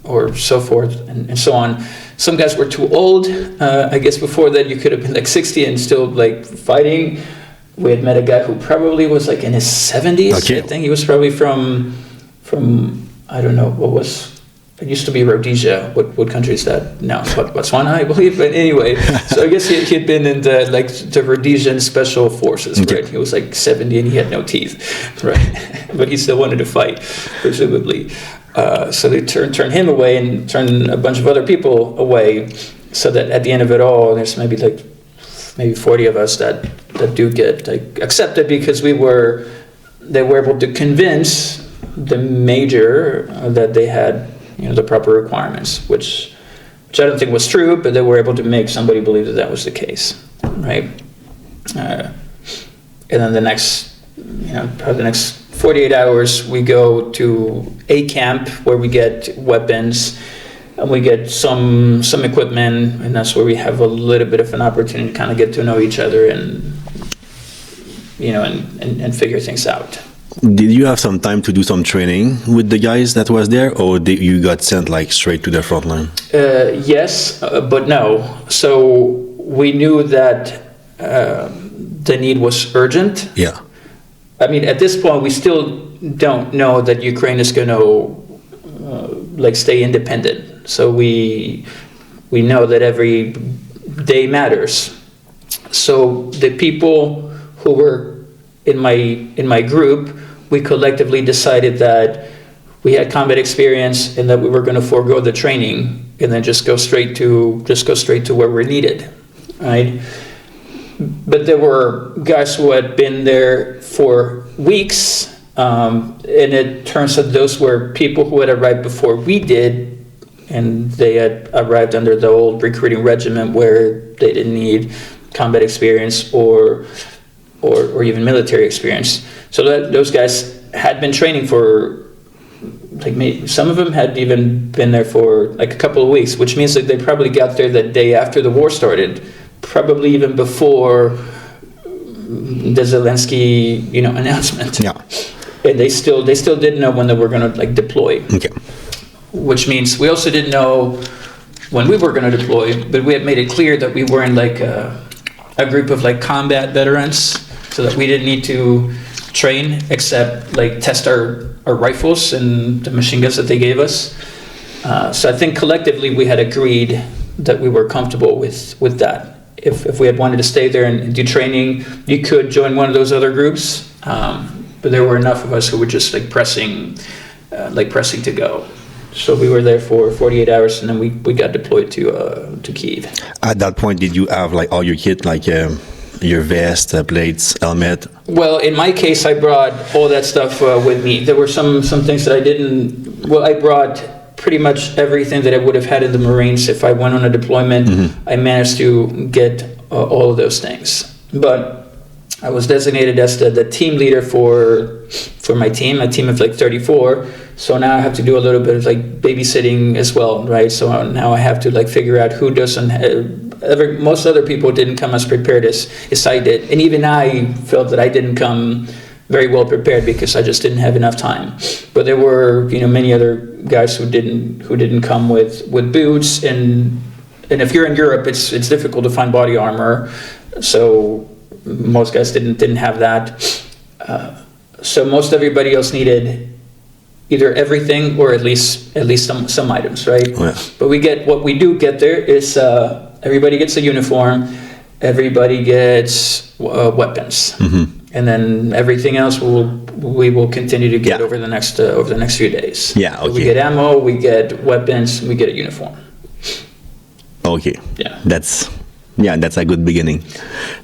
Speaker 1: or so forth and so on. Some guys were too old. I guess before that you could have been like 60 and still like fighting. We had met a guy who probably was like in his 70s. Okay. I think he was probably from I don't know it used to be Rhodesia. What country is that now? Botswana, I believe. But anyway, so I guess he had been in the Rhodesian Special Forces, right? He was like 70 and he had no teeth, right? But he still wanted to fight, presumably. So they turned him away and turned a bunch of other people away, so that at the end of it all, there's maybe 40 of us that do get like accepted because they were able to convince the major that they had the proper requirements, which I don't think was true, but they were able to make somebody believe that was the case, right? And then the next, probably the next 48 hours, we go to a camp where we get weapons and we get some equipment, and that's where we have a little bit of an opportunity to kind of get to know each other and figure things out.
Speaker 2: Did you have some time to do some training with the guys that was there, or you got sent like straight to the front line?
Speaker 1: Yes, but no. So we knew that the need was urgent. Yeah. I mean, at this point, we still don't know that Ukraine is going to stay independent. So we know that every day matters. So the people who were in my group, we collectively decided that we had combat experience and that we were going to forego the training and then just go straight to where we're needed, right? but there were guys who had been there for weeks, and it turns out those were people who had arrived before we did, and they had arrived under the old recruiting regimen where they didn't need combat experience or even military experience. So those guys had been training for, some of them had even been there for like a couple of weeks, which means that they probably got there the day after the war started, probably even before the Zelensky, announcement.
Speaker 2: Yeah.
Speaker 1: And they still didn't know when they were going to deploy.
Speaker 2: Okay.
Speaker 1: Which means we also didn't know when we were going to deploy, but we had made it clear that we weren't a group of combat veterans, so that we didn't need to train except test our rifles and the machine guns that they gave us. So I think collectively we had agreed that we were comfortable with that. If we had wanted to stay there and do training, you could join one of those other groups, but there were enough of us who were just pressing to go. So we were there for 48 hours, and then we got deployed to Kyiv.
Speaker 2: At that point, did you have all your kit, your vest, plates, helmet?
Speaker 1: Well, in my case, I brought all that stuff with me. There were some things that I didn't. Well, I brought pretty much everything that I would have had in the Marines if I went on a deployment. I managed to get all of those things, but I was designated as the team leader for my team, a team of 34. So now I have to do a little bit of babysitting as well, right? So now I have to figure out who doesn't. Most other people didn't come as prepared as I did, and even I felt that I didn't come very well prepared because I just didn't have enough time. But there were many other guys who didn't come with boots, and if you're in Europe, it's difficult to find body armor, so most guys didn't have that. So most everybody else needed either everything or at least some items, right?
Speaker 2: Yeah.
Speaker 1: But what we do get there is everybody gets a uniform, everybody gets weapons, and then everything else we will continue to get over the next few days.
Speaker 2: Yeah. Okay.
Speaker 1: So we get ammo, we get weapons, we get a uniform.
Speaker 2: Okay.
Speaker 1: Yeah.
Speaker 2: That's a good beginning.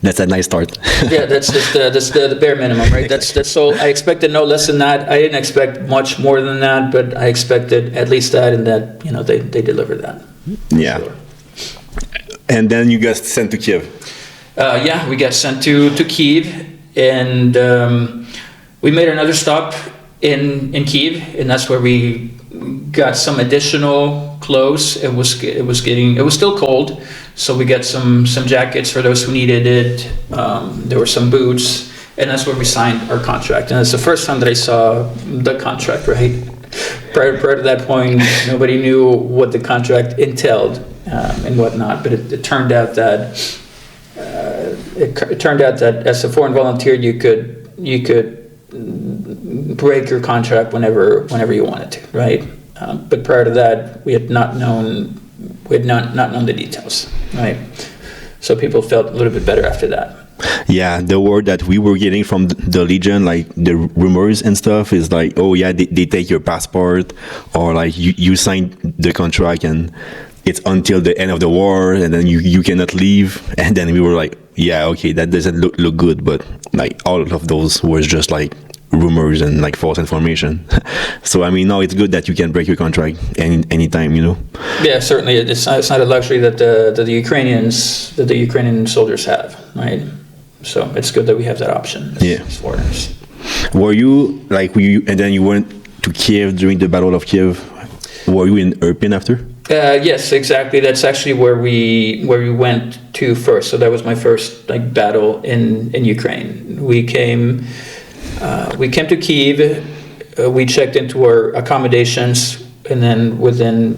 Speaker 2: That's a nice start.
Speaker 1: Yeah, that's the bare minimum, right? That's so. I expected no less than that. I didn't expect much more than that, but I expected at least that, and that they delivered that.
Speaker 2: Yeah.
Speaker 1: Sure.
Speaker 2: And then you got sent to Kyiv.
Speaker 1: Yeah, we got sent to Kyiv, and we made another stop in Kyiv, and that's where we got some additional clothes. It was still cold, so we got some jackets for those who needed it. There were some boots, and that's where we signed our contract. And it's the first time that I saw the contract, right? Prior to that point, nobody knew what the contract entailed and whatnot. But it turned out that as a foreign volunteer, you could break your contract whenever you wanted to, right? But prior to that, we had not known the details, right? So people felt a little bit better after that.
Speaker 2: Yeah, the word that we were getting from the Legion, the rumors and stuff, is oh yeah, they take your passport, or you signed the contract and it's until the end of the war, and then you cannot leave. And then we were yeah, okay, that doesn't look good, but all of those was just rumors and false information. So I mean, now it's good that you can break your contract anytime,
Speaker 1: Yeah, certainly. It's not a luxury that the Ukrainian soldiers have, right? So it's good that we have that option as foreigners.
Speaker 2: Were you and then you went to Kyiv during the Battle of Kyiv? Were you in Irpin after?
Speaker 1: Yes, exactly. That's actually where we went to first. So that was my first battle in Ukraine. We came to Kyiv. We checked into our accommodations, and then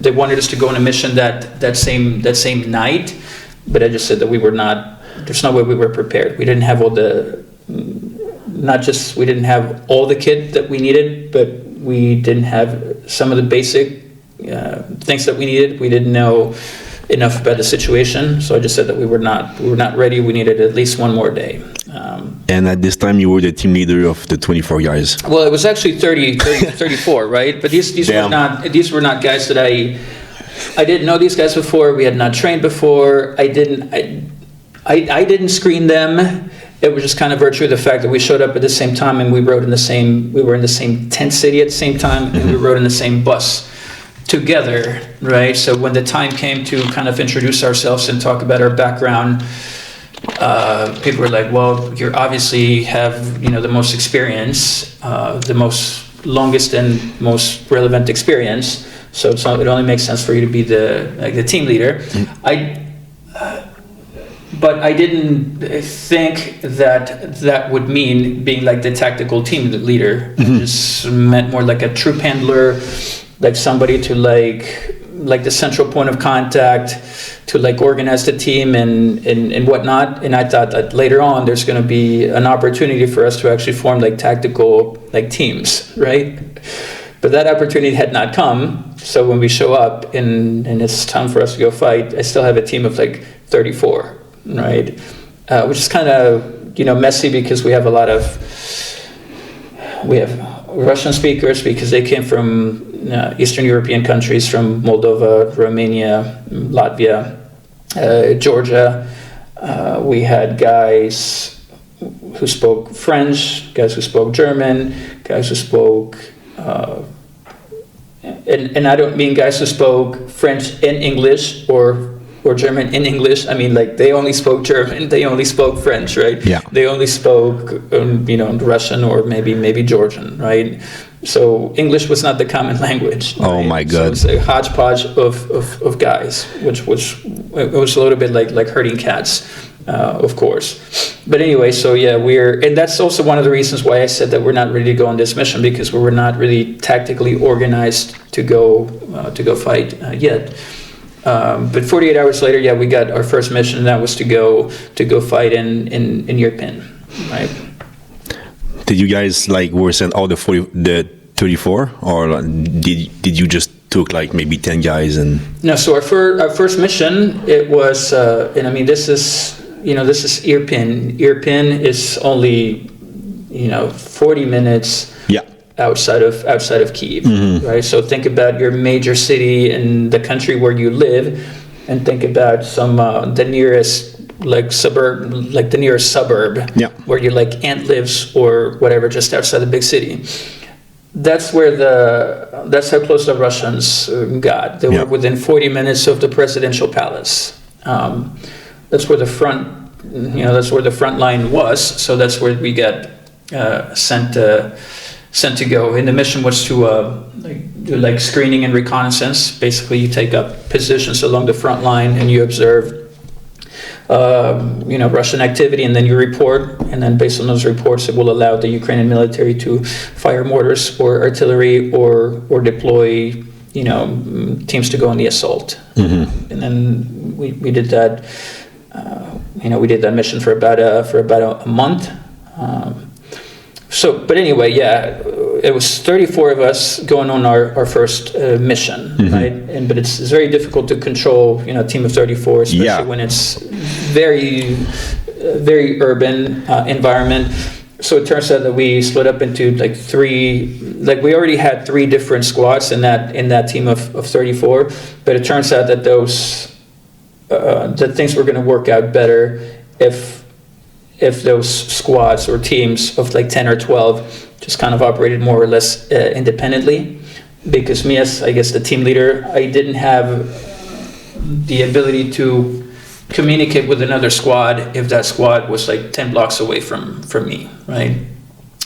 Speaker 1: they wanted us to go on a mission that same night. But I just said that we were not. There's no way we were prepared. We didn't have all the. We didn't have all the kit that we needed, but we didn't have some of the basic things that we needed. We didn't know enough about the situation, so I just said that we were not ready. We needed at least one more day.
Speaker 2: And at this time, you were the team leader of the 24 guys.
Speaker 1: Well, it was actually 34, right? But these were not guys that I didn't know these guys before. We had not trained before. I didn't screen them. It was just kind of virtue of the fact that we showed up at the same time and we were in the same tent city at the same time, and we rode in the same bus together, right? So when the time came to kind of introduce ourselves and talk about our background, people were like, well, you obviously have, the most experience, the most longest and most relevant experience. So it only makes sense for you to be the team leader. But I didn't think that would mean being like the tactical team leader. It just meant more like a troop handler, like somebody to like the central point of contact to like organize the team and whatnot. And I thought that later on there's going to be an opportunity for us to actually form like tactical like teams, right? But that opportunity had not come. So when we show up and it's time for us to go fight, I still have a team of like 34. Right, which is kind of messy because we have Russian speakers because they came from Eastern European countries, from Moldova, Romania, Latvia, Georgia. We had guys who spoke French, guys who spoke German, guys who spoke and I don't mean guys who spoke French and English or German in English. I mean, like, they only spoke German, they only spoke French, right?
Speaker 2: Yeah.
Speaker 1: They only spoke, Russian or maybe Georgian, right? So English was not the common language.
Speaker 2: Oh,
Speaker 1: right?
Speaker 2: my God.
Speaker 1: So it's a hodgepodge of guys, which it was a little bit like herding cats, of course. But anyway, so yeah, and that's also one of the reasons why I said that we're not ready to go on this mission, because we were not really tactically organized to go fight yet. But 48 hours later, yeah, we got our first mission, and that was to go fight in Irpin, right?
Speaker 2: Did you guys were sent all the 34, or did you just took maybe 10 guys and?
Speaker 1: No, so our first mission, it was, and I mean this is Irpin. Irpin is only 40 minutes. Yeah. outside of Kyiv, right? So think about your major city in the country where you live, and think about the nearest suburb,
Speaker 2: yeah,
Speaker 1: where your aunt lives or whatever, just outside the big city. That's how close the Russians got. They were within 40 minutes of the presidential palace. That's where the front line was. So that's where we got sent to go. And the mission was to do screening and reconnaissance. Basically, you take up positions along the front line and you observe Russian activity, and then you report, and then based on those reports, it will allow the Ukrainian military to fire mortars or artillery or deploy teams to go on the assault. And then we did that. We did that mission for about a month. But anyway, yeah, it was 34 of us going on our first mission, right? But it's very difficult to control, a team of 34, especially when it's very, very urban environment. So it turns out that we split up into three. We already had 3 different squads in that team of 34, but it turns out that that things were going to work out better if those squads or teams of 10 or 12 just kind of operated more or less independently. Because me, as I guess the team leader, I didn't have the ability to communicate with another squad if that squad was 10 blocks away from me, right?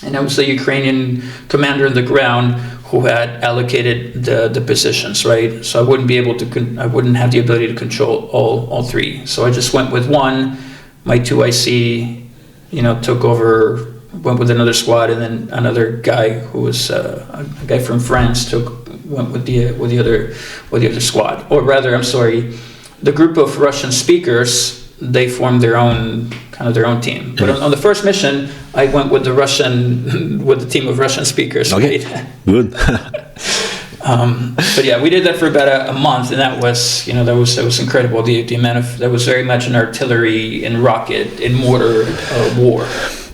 Speaker 1: And I was the Ukrainian commander on the ground who had allocated the positions, right? So I wouldn't be able to, I wouldn't have the ability to control all 3. So I just went with one. My 2 IC, took over, went with another squad, and then another guy who was a guy from France went with the other squad. Or rather, I'm sorry, the group of Russian speakers, they formed their own team. But on the first mission, I went with the team of Russian speakers.
Speaker 2: Okay,
Speaker 1: right?
Speaker 2: Good.
Speaker 1: But yeah, we did that for about a month, and that was incredible. The amount of, that was very much an artillery and rocket and mortar war.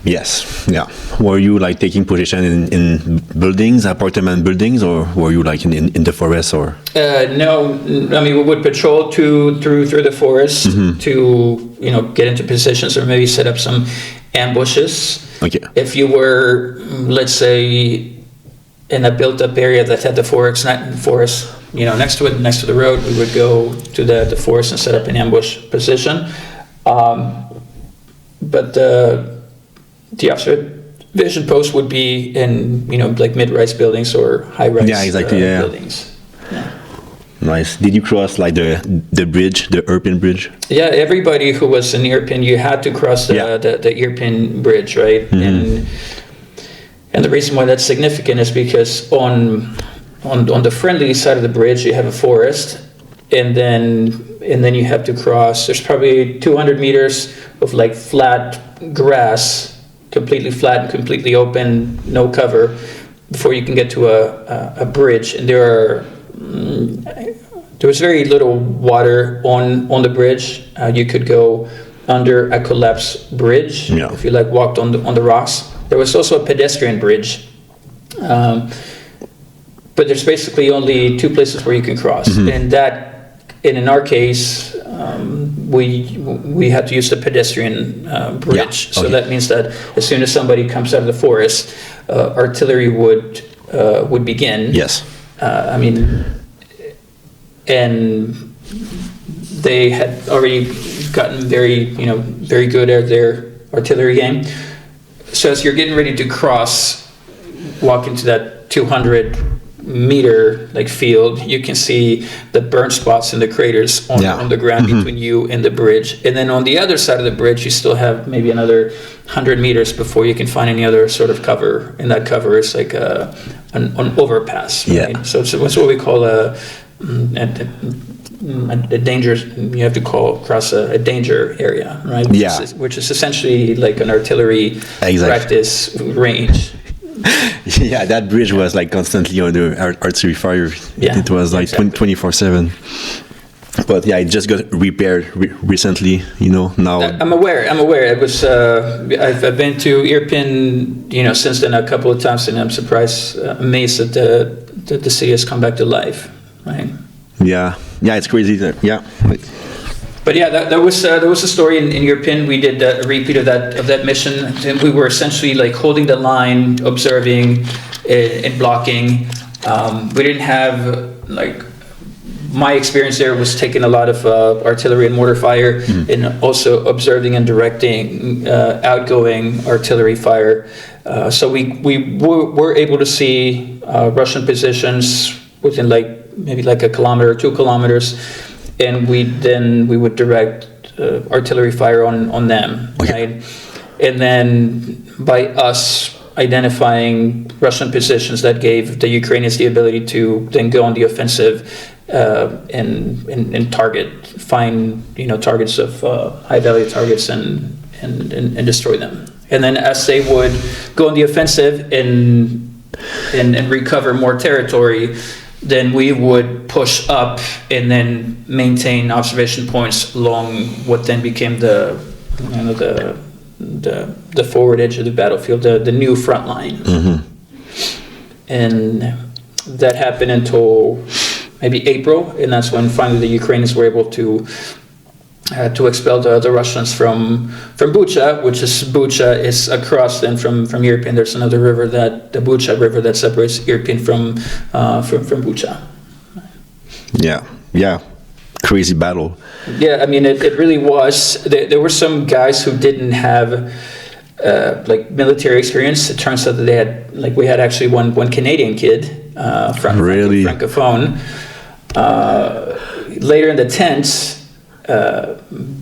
Speaker 2: Yes, yeah. Were you taking position in buildings, apartment buildings, or were you in the forest or?
Speaker 1: No, I mean we would patrol through the forest to get into positions or maybe set up some ambushes.
Speaker 2: Okay.
Speaker 1: If you were, let's say, in a built-up area that had the forest, next to it, next to the road, we would go to the forest and set up an ambush position. But the observation post would be in, like mid-rise buildings or high-rise buildings. Yeah.
Speaker 2: Nice. Did you cross like the bridge, the Irpin bridge?
Speaker 1: Yeah, everybody who was in Irpin, you had to cross the Irpin bridge, right?
Speaker 2: Mm-hmm.
Speaker 1: And the reason why that's significant is because on the friendly side of the bridge you have a forest, and then you have to cross. There's probably 200 meters of like flat grass, completely flat and completely open, no cover, before you can get to a bridge. And there was very little water on the bridge. You could go under a collapsed bridge if you walked on the rocks. There was also a pedestrian bridge, but there's basically only two places where you can cross, and in our case, we had to use the pedestrian bridge. So that means that as soon as somebody comes out of the forest, artillery would begin.
Speaker 2: Yes.
Speaker 1: And they had already gotten very good at their artillery game. So as you're getting ready to walk into that 200-meter field, you can see the burn spots and the craters on the ground between you and the bridge. And then on the other side of the bridge, you still have maybe another 100 meters before you can find any other sort of cover. And that cover is like an overpass. Right?
Speaker 2: Yeah.
Speaker 1: So it's what we call a danger. You have to cross a danger area, right? Which is essentially like an artillery practice range.
Speaker 2: Yeah, that bridge was like constantly under artillery fire.
Speaker 1: Yeah,
Speaker 2: it was like 24/7. But yeah, it just got repaired recently. Now.
Speaker 1: I'm aware. It was. I've been to Irpin, since then a couple of times, and I'm amazed that the city has come back to life. Right.
Speaker 2: Yeah, it's crazy. Yeah.
Speaker 1: But yeah, there was a story in Irpin. We did a repeat of that mission, and we were essentially holding the line, observing, and blocking. We didn't have my experience there was taking a lot of artillery and mortar fire, and also observing and directing outgoing artillery fire. So we were able to see Russian positions within maybe a kilometer or 2 kilometers, and we would direct artillery fire on them, right? And then by us identifying Russian positions, that gave the Ukrainians the ability to then go on the offensive and find targets of high value targets and destroy them. And then as they would go on the offensive and recover more territory, then we would push up and then maintain observation points along what then became the forward edge of the battlefield, the new front line. And that happened until maybe April, and that's when finally the Ukrainians were able to expel the Russians from Bucha, Bucha is across then from Irpin. There's another river, the Bucha River, that separates Irpin from Bucha.
Speaker 2: Yeah, crazy battle.
Speaker 1: Yeah, it really was. There were some guys who didn't have military experience. It turns out that they had we had actually one Canadian kid francophone. Later in the tents.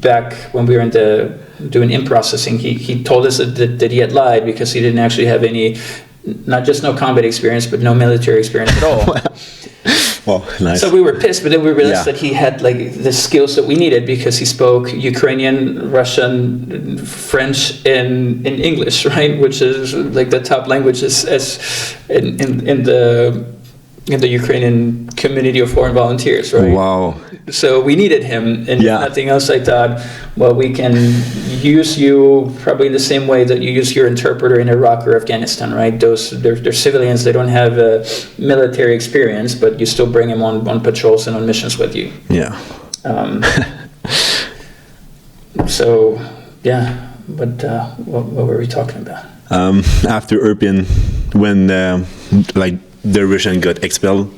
Speaker 1: Back when we were doing in-processing, he told us that he had lied because he didn't actually have any, not just no combat experience, but no military experience at all.
Speaker 2: Well, nice.
Speaker 1: So we were pissed, but then we realized that he had the skills that we needed because he spoke Ukrainian, Russian, French, and English, right? Which is the top languages in the Ukrainian community of foreign volunteers, right?
Speaker 2: Wow.
Speaker 1: So we needed him, and if nothing else, I thought, well, we can use you probably in the same way that you use your interpreter in Iraq or Afghanistan, right? They're civilians, they don't have military experience, but you still bring them on patrols and on missions with you.
Speaker 2: Yeah.
Speaker 1: So, yeah, but what were we talking about?
Speaker 2: After Irpin, when the Russian got expelled.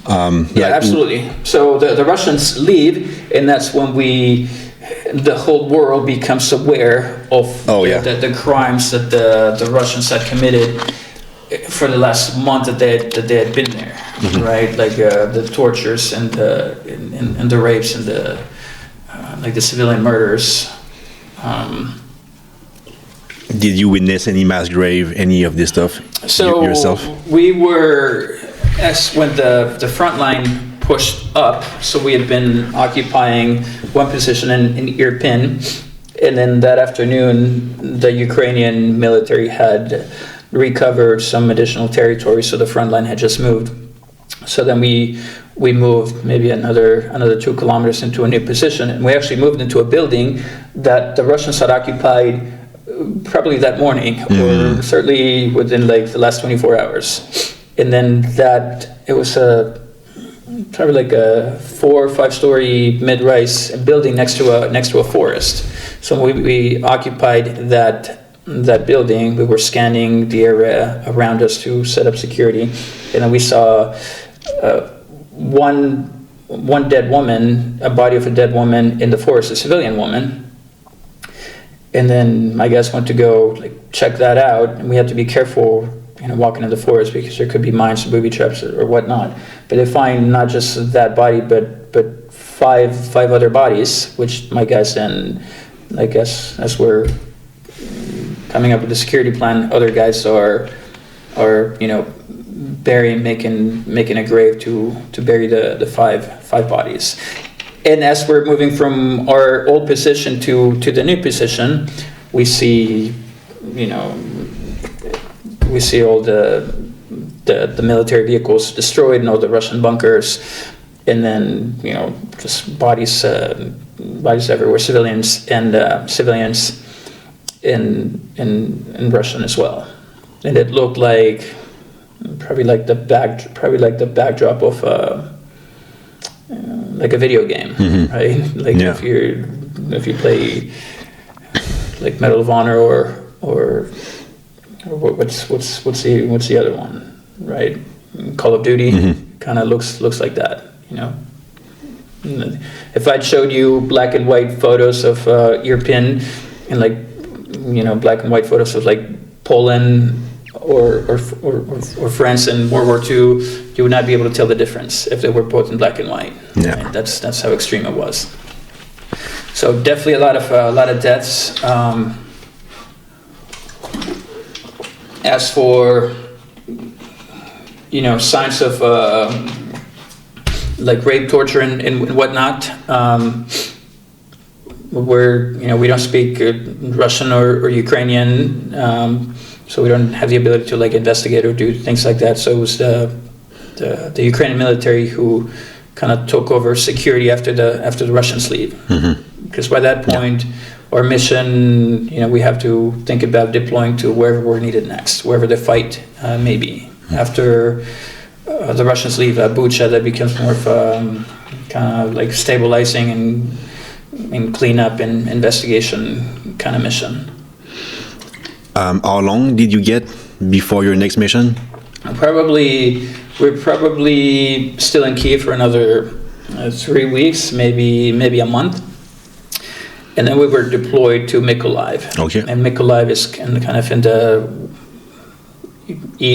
Speaker 1: Absolutely. So the Russians leave, and that's when the whole world becomes aware of the crimes that the Russians had committed for the last month that they had been there, right? Like the tortures and the rapes and the civilian murders.
Speaker 2: Did you witness any mass grave, any of this stuff yourself?
Speaker 1: We were, when the front line pushed up, so we had been occupying one position in Irpin, and then that afternoon the Ukrainian military had recovered some additional territory, so the front line had just moved. So then we moved maybe another 2 kilometers into a new position, and we actually moved into a building that the Russians had occupied probably that morning, or certainly within like the last 24 hours. And then it was probably like a 4 or 5 story mid-rise building next to a forest. So we occupied that building. We were scanning the area around us to set up security, and then we saw one dead woman, a body of a dead woman in the forest, a civilian woman. And then my guys went to go check that out, and we had to be careful, walking in the forest, because there could be mines and booby traps or whatnot. But they find not just that body, but five other bodies, which my guys then, I guess, as we're coming up with the security plan, other guys are burying, making a grave to bury the five bodies. And as we're moving from our old position to the new position, we see all the military vehicles destroyed and all the Russian bunkers, and then just bodies everywhere, civilians in Russian as well. And it looked like probably like the backdrop of like a video game, right? Like if you play like Medal of Honor or what's the other one, right? Call of Duty kind of looks like that, If I'd showed you black and white photos of Irpin and black and white photos of like Poland or France in World War II, you would not be able to tell the difference if they were both in black and white.
Speaker 2: Yeah,
Speaker 1: right? That's how extreme it was. So definitely a lot of deaths. As for signs of like rape, torture, and whatnot, we don't speak Russian or Ukrainian, so we don't have the ability to investigate or do things like that. So it was the Ukrainian military who kind of took over security after the Russians leave, because by that point, our mission, we have to think about deploying to wherever we're needed next, wherever the fight may be. After the Russians leave Bucha, that becomes more of kind of like stabilizing and cleanup and investigation kind of mission.
Speaker 2: How long did you get before your next mission? We're probably still in Kyiv for another 3 weeks, maybe a month. And then we were deployed to Mykolaiv. Okay. And
Speaker 1: Mykolaiv is kind of in the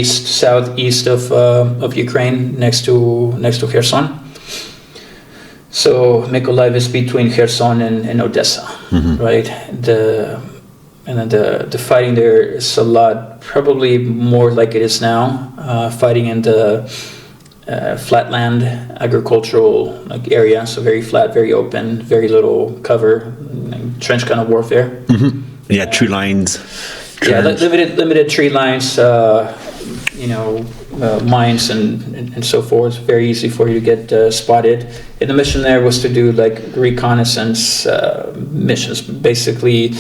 Speaker 1: southeast of Ukraine, next to Kherson. So Mykolaiv is between Kherson and Odessa, right? And then the fighting there is a lot, probably more like it is now, fighting in the flatland agricultural area, so very flat, very open, very little cover, trench kind of warfare.
Speaker 2: Yeah, tree lines.
Speaker 1: Yeah, limited tree lines, mines and so forth. Very easy for you to get spotted. And the mission there was to do reconnaissance missions, basically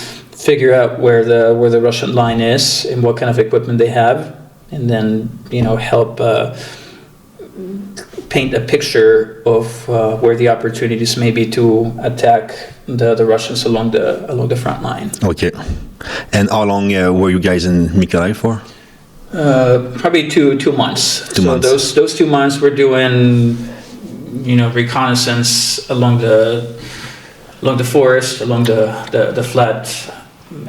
Speaker 1: figure out where the Russian line is and what kind of equipment they have, and then help paint a picture of where the opportunities may be to attack the Russians along the front line.
Speaker 2: Okay. And how long were you guys in Mykolaiv for?
Speaker 1: Probably 2 months.
Speaker 2: 2 months.
Speaker 1: Those 2 months we're doing, reconnaissance along the forest, along the flat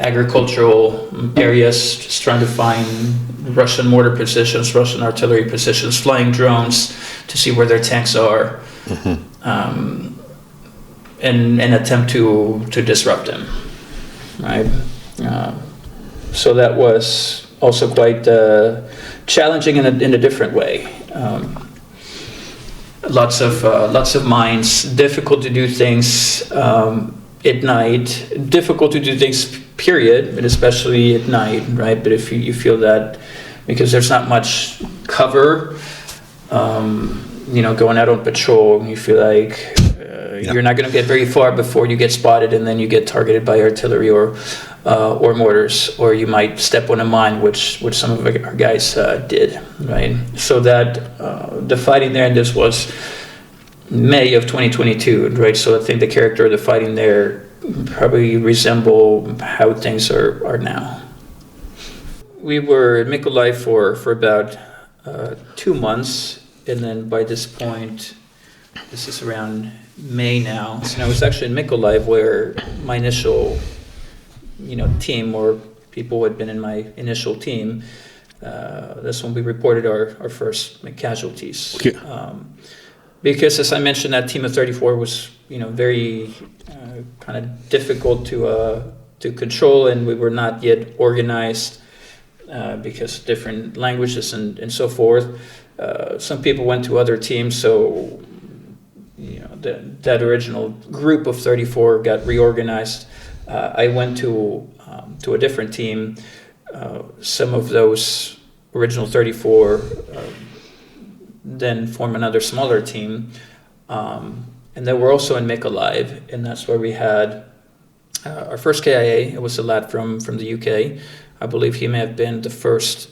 Speaker 1: agricultural areas, just trying to find Russian mortar positions, Russian artillery positions, flying drones to see where their tanks are, and attempt to disrupt them, right? So that was also quite challenging in a different way. Lots of mines, difficult to do things at night, difficult to do things period, but especially at night, right? But if you feel that, because there's not much cover, going out on patrol, you feel like you're not going to get very far before you get spotted, and then you get targeted by artillery or mortars, or you might step on a mine, which some of our guys did, right? So that the fighting there, and this was May of 2022, right? So I think the character of the fighting there probably resemble how things are now. We were in Mykolaiv for about 2 months, and then by this point, this is around May now. So I was actually in Mykolaiv, where my initial, team, or people who had been in my initial team, that's when we reported our first casualties.
Speaker 2: Okay.
Speaker 1: Because, as I mentioned, that team of 34 was, very kind of difficult to control, and we were not yet organized because different languages and so forth. Some people went to other teams, so that original group of 34 got reorganized. I went to a different team. Some of those original 34 then form another smaller team, and then we're also in Mykolaiv, and that's where we had our first KIA. It was a lad from the UK. I believe he may have been the first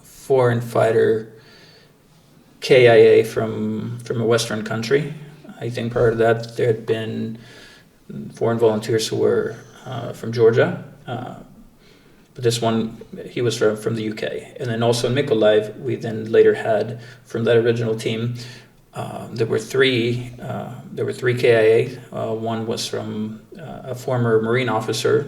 Speaker 1: foreign fighter KIA from a Western country. I think prior to that there had been foreign volunteers who were from Georgia. But this one, he was from the UK. And then also in Mykolaiv, we then later had, from that original team, there were three KIA. One was from a former Marine officer,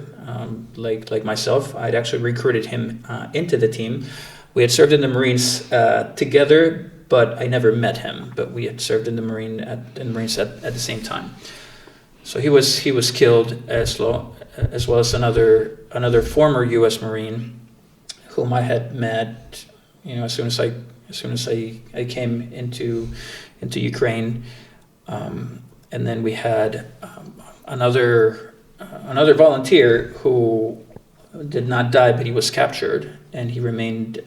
Speaker 1: like myself. I'd actually recruited him into the team. We had served in the Marines together, but I never met him. But we had served in the Marines at the same time. So he was killed as well as another former U.S. Marine, whom I had met, as soon as I came into Ukraine, and then we had another volunteer who did not die, but he was captured, and he remained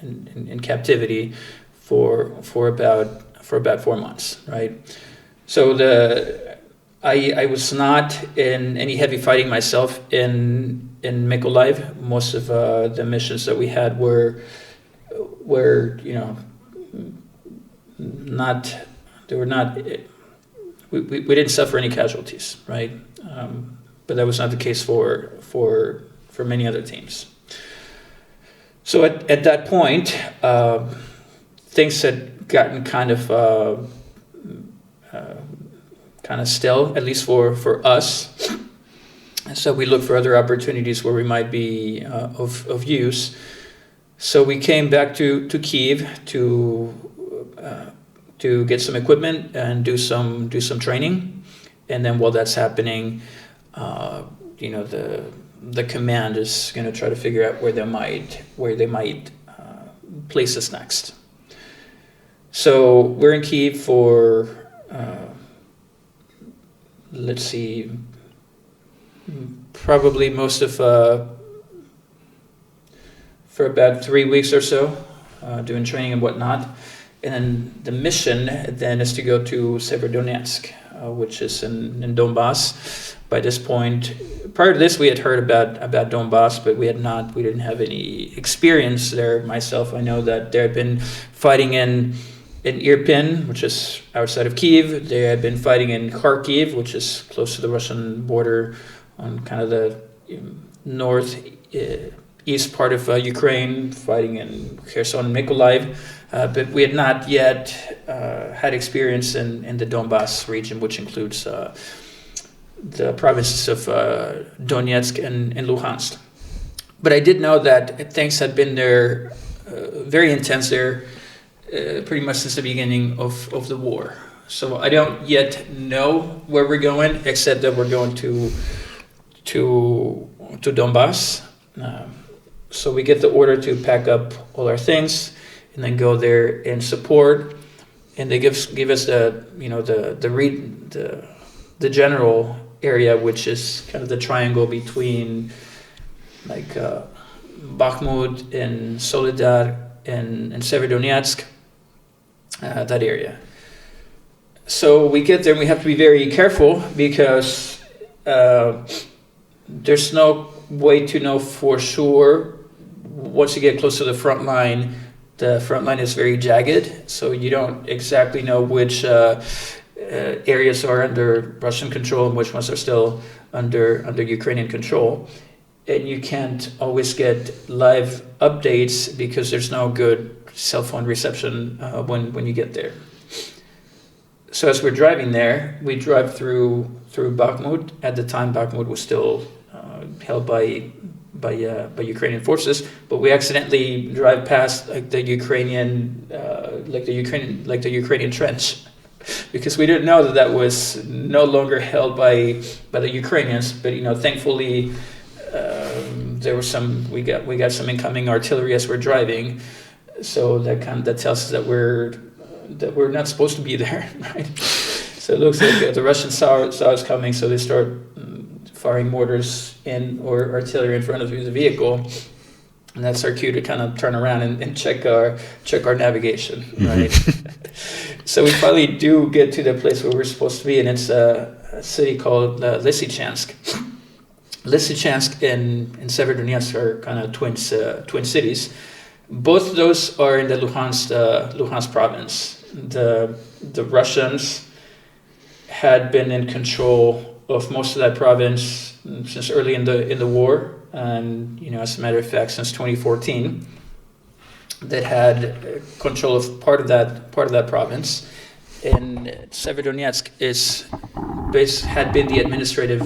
Speaker 1: in captivity for about 4 months, right? So I was not in any heavy fighting myself in Mykolaiv. Most of the missions that we had were we didn't suffer any casualties, right? But that was not the case for many other teams. So at that point, things had gotten kind of still, at least for us. So we looked for other opportunities where we might be of use. So we came back to Kyiv to get some equipment and do some training. And then while that's happening, the command is going to try to figure out where they might place us next. So we're in Kyiv for let's see, probably most of for about 3 weeks or so, doing training and whatnot. And then the mission then is to go to Severodonetsk, which is in Donbas. By this point, prior to this, we had heard about Donbas, but we didn't have any experience there. Myself, I know that there had been fighting in in Irpin, which is outside of Kyiv. They had been fighting in Kharkiv, which is close to the Russian border on kind of the northeast part of Ukraine, fighting in Kherson and Mykolaiv. But we had not yet had experience in the Donbas region, which includes the provinces of Donetsk and Luhansk. But I did know that things had been there very intense there pretty much since the beginning of the war. So I don't yet know where we're going, except that we're going to Donbas. So we get the order to pack up all our things and then go there and support. And they give us the general area, which is kind of the triangle between like Bakhmut and Soledar and Severodonetsk, that area. So we get there and we have to be very careful because there's no way to know for sure. Once you get close to the front line is very jagged, so you don't exactly know which areas are under Russian control and which ones are still under Ukrainian control. And you can't always get live updates because there's no good cell phone reception when you get there. So as we're driving there, we drive through Bakhmut. At the time, Bakhmut was still held by Ukrainian forces, but we accidentally drive past the Ukrainian trench, because we didn't know that was no longer held by the Ukrainians. But thankfully, there was we got some incoming artillery as we're driving, so that tells us that we're not supposed to be there, right? So it looks like the Russians saw us coming, so they start firing mortars or artillery in front of the vehicle, and that's our cue to kind of turn around and check our navigation, right? So we finally do get to the place where we're supposed to be, and it's a city called Lysychansk. Lysychansk and Severodonetsk are kind of twin cities. Both of those are in the Luhansk province. The Russians had been in control of most of that province since early in the war, and as a matter of fact, since 2014, that had control of part of that province. And Severodonetsk had been the administrative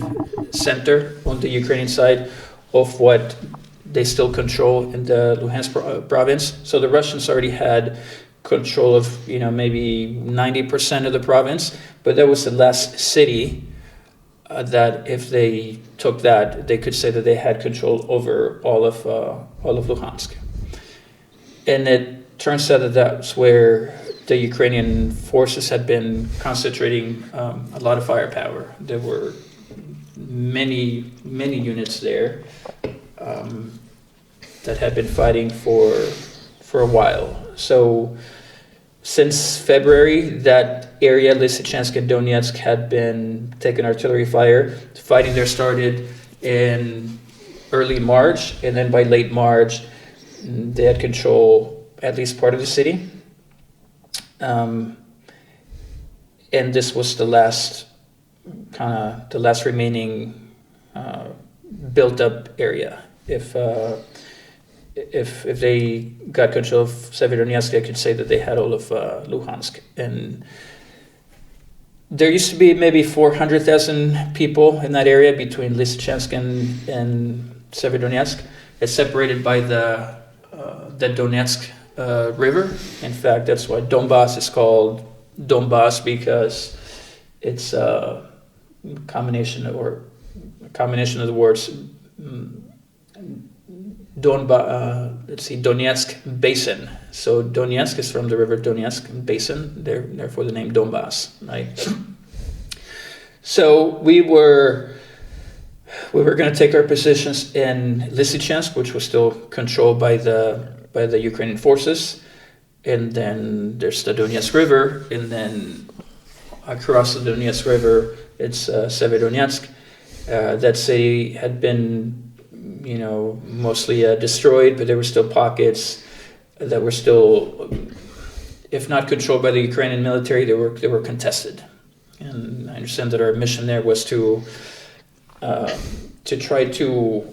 Speaker 1: center on the Ukrainian side of what they still control in the Luhansk province. So the Russians already had control of maybe 90% of the province, but that was the last city that if they took that, they could say that they had control over all of Luhansk. And it turns out that that's where the Ukrainian forces had been concentrating a lot of firepower. There were many units there that had been fighting for a while. So since February, that area, Lysychansk and Donetsk, had been taking artillery fire. Fighting there started in early March, and then by late March, they had control at least part of the city. And this was the last remaining built-up area. If they got control of Severodonetsk, I could say that they had all of Luhansk. And there used to be maybe 400,000 people in that area between Lysychansk and Severodonetsk. It's separated by the Donetsk river. In fact, that's why Donbas is called Donbas, because it's a combination of the words Donetsk basin. So Donetsk is from the river Donetsk basin, therefore the name Donbas, right? So we were going to take our positions in Lysychansk, which was still controlled by the Ukrainian forces, and then there's the Donetsk River, and then across the Donetsk River it's Severodonetsk. That city had been mostly destroyed, but there were still pockets that were still if not controlled by the Ukrainian military, they were contested. And I understand that our mission there was to try to,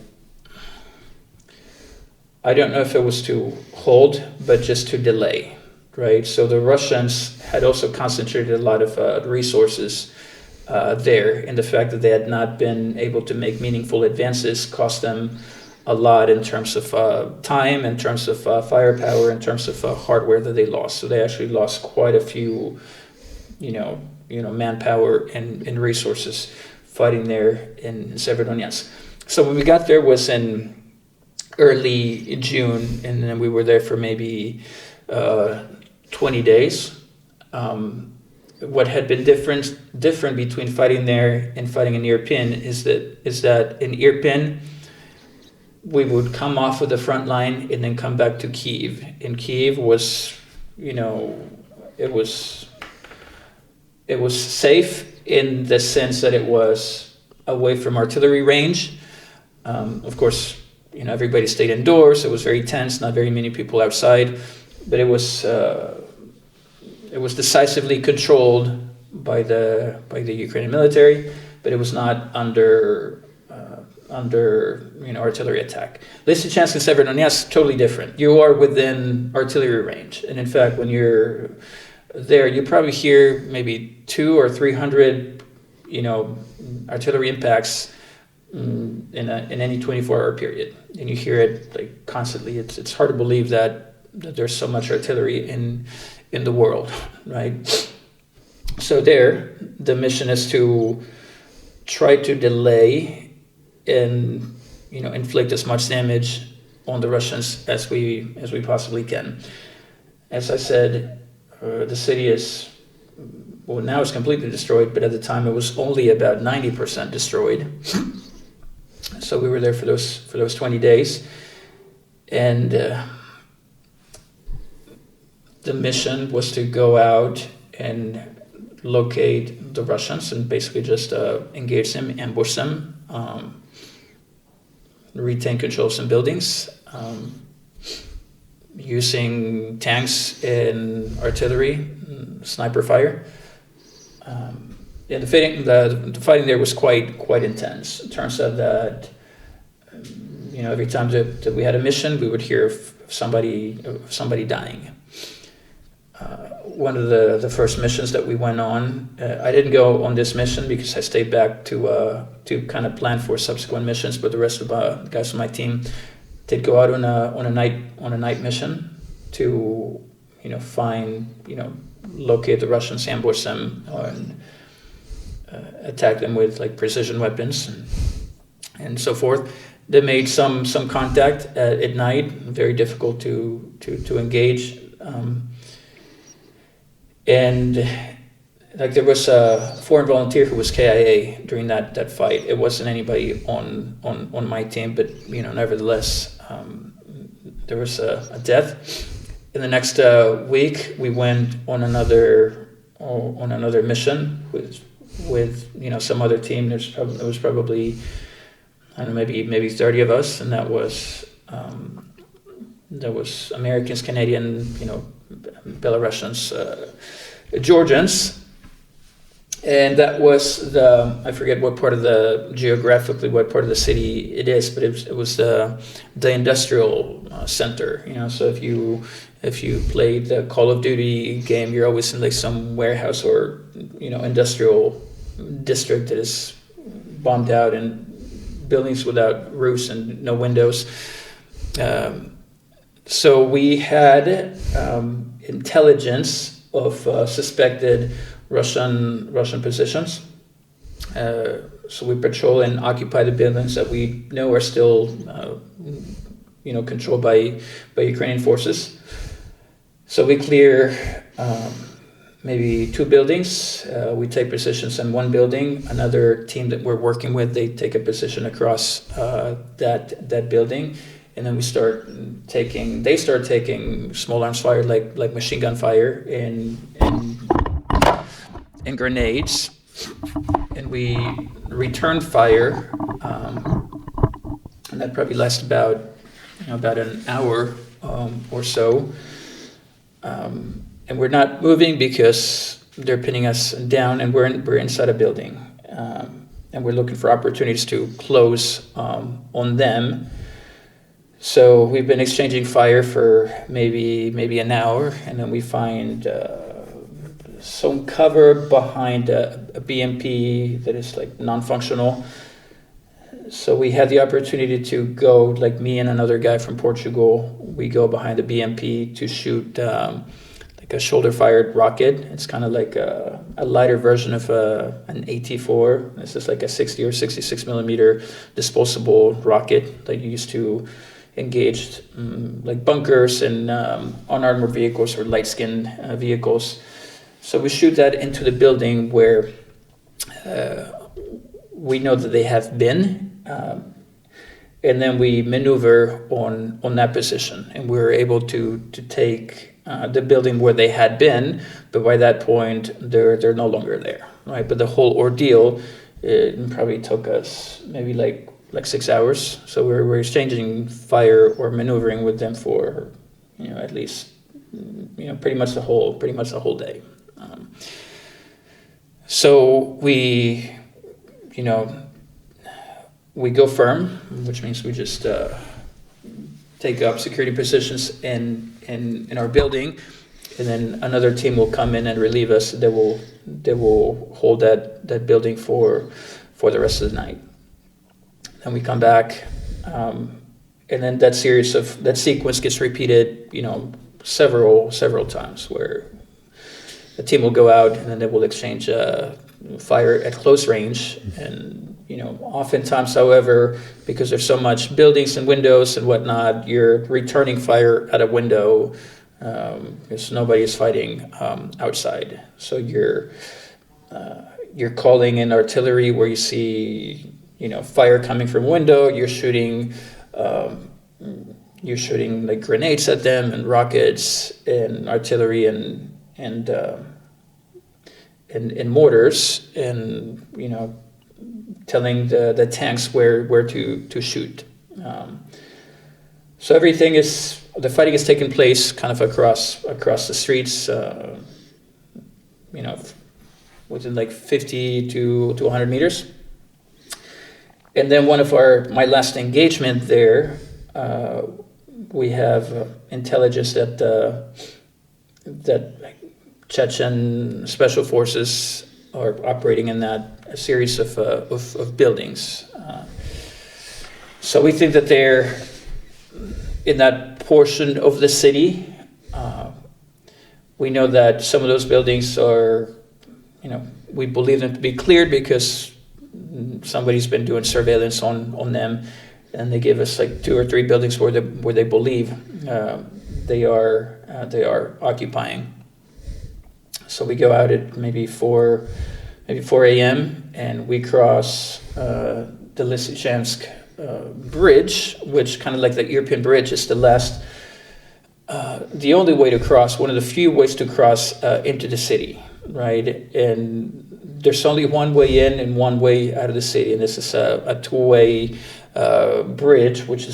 Speaker 1: I don't know if it was to hold, but just to delay, right? So the Russians had also concentrated a lot of resources there, and the fact that they had not been able to make meaningful advances cost them a lot in terms of time, in terms of firepower, in terms of hardware that they lost. So they actually lost quite a few, manpower and resources fighting there in Severodonetsk. So when we got there was in early June, and then we were there for maybe 20 days. What had been different between fighting there and fighting in Irpin is that in Irpin we would come off of the front line and then come back to Kyiv. And Kyiv was, it was safe in the sense that it was away from artillery range. Of course, everybody stayed indoors. It was very tense. Not very many people outside, but it was decisively controlled by the Ukrainian military, but it was not under artillery attack. Lysychansk and Severodonetsk, totally different. You are within artillery range, and in fact, when you're there, you probably hear maybe 200 or 300, artillery impacts in any 24-hour period, and you hear it like constantly. It's hard to believe that there's so much artillery in the world, right? So there, the mission is to try to delay and inflict as much damage on the Russians as we possibly can. As I said, the city is now it's completely destroyed, but at the time it was only about 90% destroyed. So we were there for those 20 days, and the mission was to go out and locate the Russians and basically just engage them, ambush them, retain control of some buildings, using tanks and artillery, sniper fire. And the fighting there was quite intense. It turns out that every time that we had a mission, we would hear of somebody dying. One of the first missions that we went on, I didn't go on this mission because I stayed back to kind of plan for subsequent missions, but the rest of the guys on my team did go out on a night mission to locate the Russians, ambush them, and attack them with like precision weapons and so forth. They made some contact at night, very difficult to engage. And like there was a foreign volunteer who was KIA during that fight. It wasn't anybody on my team, but nevertheless, there was a death. In the next week, we went on another mission with some other team. There was probably I don't know, maybe 30 of us, and that was Americans, Canadian, Belarusians, Georgians, and that was I forget what part of what part of the city it is, but it was the industrial center. So if you played the Call of Duty game, you're always in like some warehouse or industrial district that is bombed out and buildings without roofs and no windows. So we had intelligence of suspected Russian positions. So we patrol and occupy the buildings that we know are still, controlled by Ukrainian forces. So we clear maybe 2 buildings. We take positions in one building. Another team that we're working with, they take a position across that building. And then they start taking small arms fire, like machine gun fire and grenades, and we return fire, and that probably lasts about an hour or so, and we're not moving because they're pinning us down, and we're inside a building, and we're looking for opportunities to close on them. So we've been exchanging fire for maybe an hour, and then we find some cover behind a BMP that is like non-functional. So we had the opportunity to go, like me and another guy from Portugal, we go behind the BMP to shoot like a shoulder-fired rocket. It's kind of like a lighter version of an AT-4. This is like a 60 or 66 millimeter disposable rocket that you used to engage like bunkers and unarmored vehicles or light-skinned vehicles. So we shoot that into the building where we know that they have been, and then we maneuver on that position, and we were able to take the building where they had been, but by that point they're no longer there, right? But the whole ordeal, it probably took us maybe like 6 hours. So we're exchanging fire or maneuvering with them for at least pretty much the whole day. So we go firm, which means we just take up security positions in our building, and then another team will come in and relieve us. They will hold that building for the rest of the night. Then we come back, and then that sequence gets repeated, several times, where the team will go out and then they will exchange fire at close range. And oftentimes, however, because there's so much buildings and windows and whatnot, you're returning fire at a window because nobody is fighting outside. So you're calling in artillery where you see fire coming from a window. You're shooting like grenades at them and rockets and artillery and mortars, and telling the tanks where to shoot. So the fighting is taking place kind of across the streets, within like 50 to 100 meters. And then my last engagement there, we have intelligence that Chechen special forces are operating in a series of buildings. So we think that they're in that portion of the city. We know that some of those buildings are, we believe them to be cleared because somebody's been doing surveillance on them, and they give us like 2 or 3 buildings where they believe they are occupying. So we go out at maybe 4 a.m. and we cross the Lysychansk bridge, which kind of like the Irpin bridge is the only way to cross, one of the few ways to cross into the city, right? And there's only one way in and one way out of the city, and this is a two-way bridge which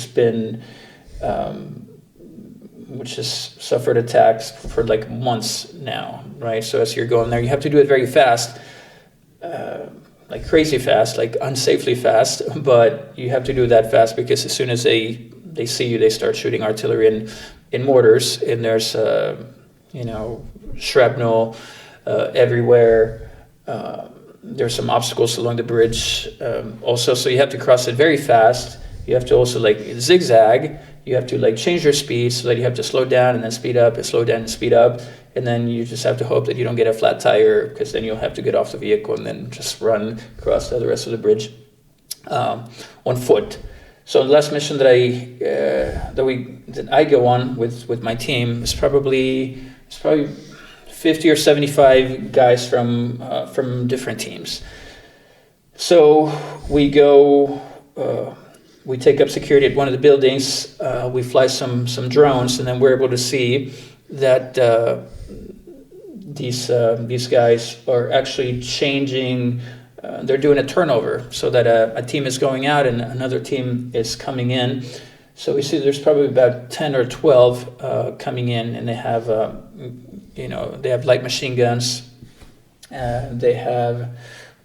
Speaker 1: has suffered attacks for like months now, right? So as you're going there, you have to do it very fast, like crazy fast, like unsafely fast, but you have to do that fast because as soon as they see you, they start shooting artillery and mortars, and there's shrapnel everywhere. There's some obstacles along the bridge also, so you have to cross it very fast. You have to also like zigzag. You have to like change your speed so that you have to slow down and then speed up and slow down and speed up. And then you just have to hope that you don't get a flat tire, because then you'll have to get off the vehicle and then just run across the rest of the bridge on foot. So the last mission that I go on with my team is probably 50 or 75 guys from different teams. So we go. We take up security at one of the buildings. We fly some drones, and then we're able to see that these guys are actually changing. They're doing a turnover, so that a team is going out and another team is coming in. So we see there's probably about 10 or 12 coming in, and they have they have light machine guns. They have,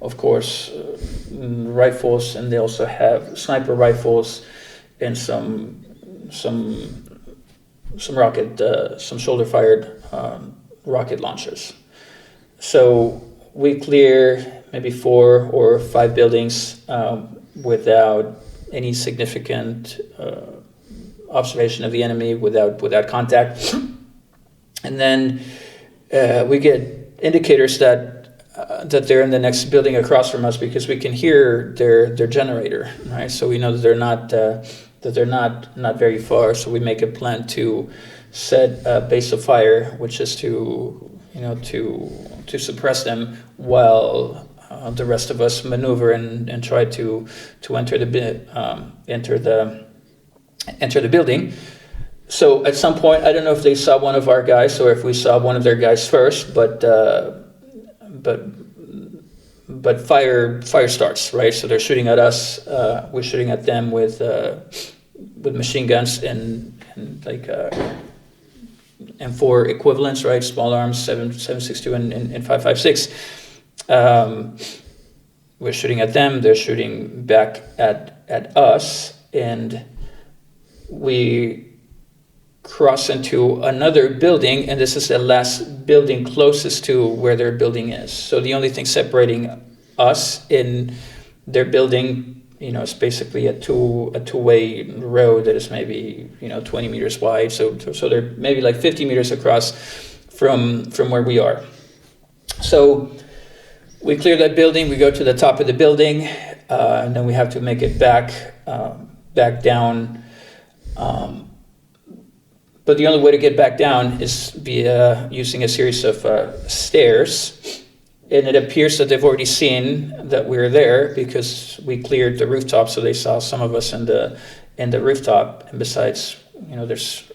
Speaker 1: of course, rifles, and they also have sniper rifles and some shoulder-fired rocket launchers. So we clear maybe 4 or 5 buildings without any significant observation of the enemy, without contact, and then we get indicators that they're in the next building across from us, because we can hear their generator, right? So we know that they're not very far. So we make a plan to set a base of fire, which is to suppress them while the rest of us maneuver and try to enter the building. So at some point, I don't know if they saw one of our guys or if we saw one of their guys first, but fire starts, right? So they're shooting at us. We're shooting at them with machine guns and M4 equivalents, right? Small arms, 7.62 and 5.56. We're shooting at them. They're shooting back at us, and we cross into another building, and this is the last building closest to where their building is. So the only thing separating us in their building, is basically a two-way road that is maybe 20 meters wide. So they're maybe like 50 meters across from where we are. So we clear that building. We go to the top of the building, and then we have to make it back down. But the only way to get back down is via using a series of stairs. And it appears that they've already seen that we're there, because we cleared the rooftop, so they saw some of us in the rooftop. And besides, there's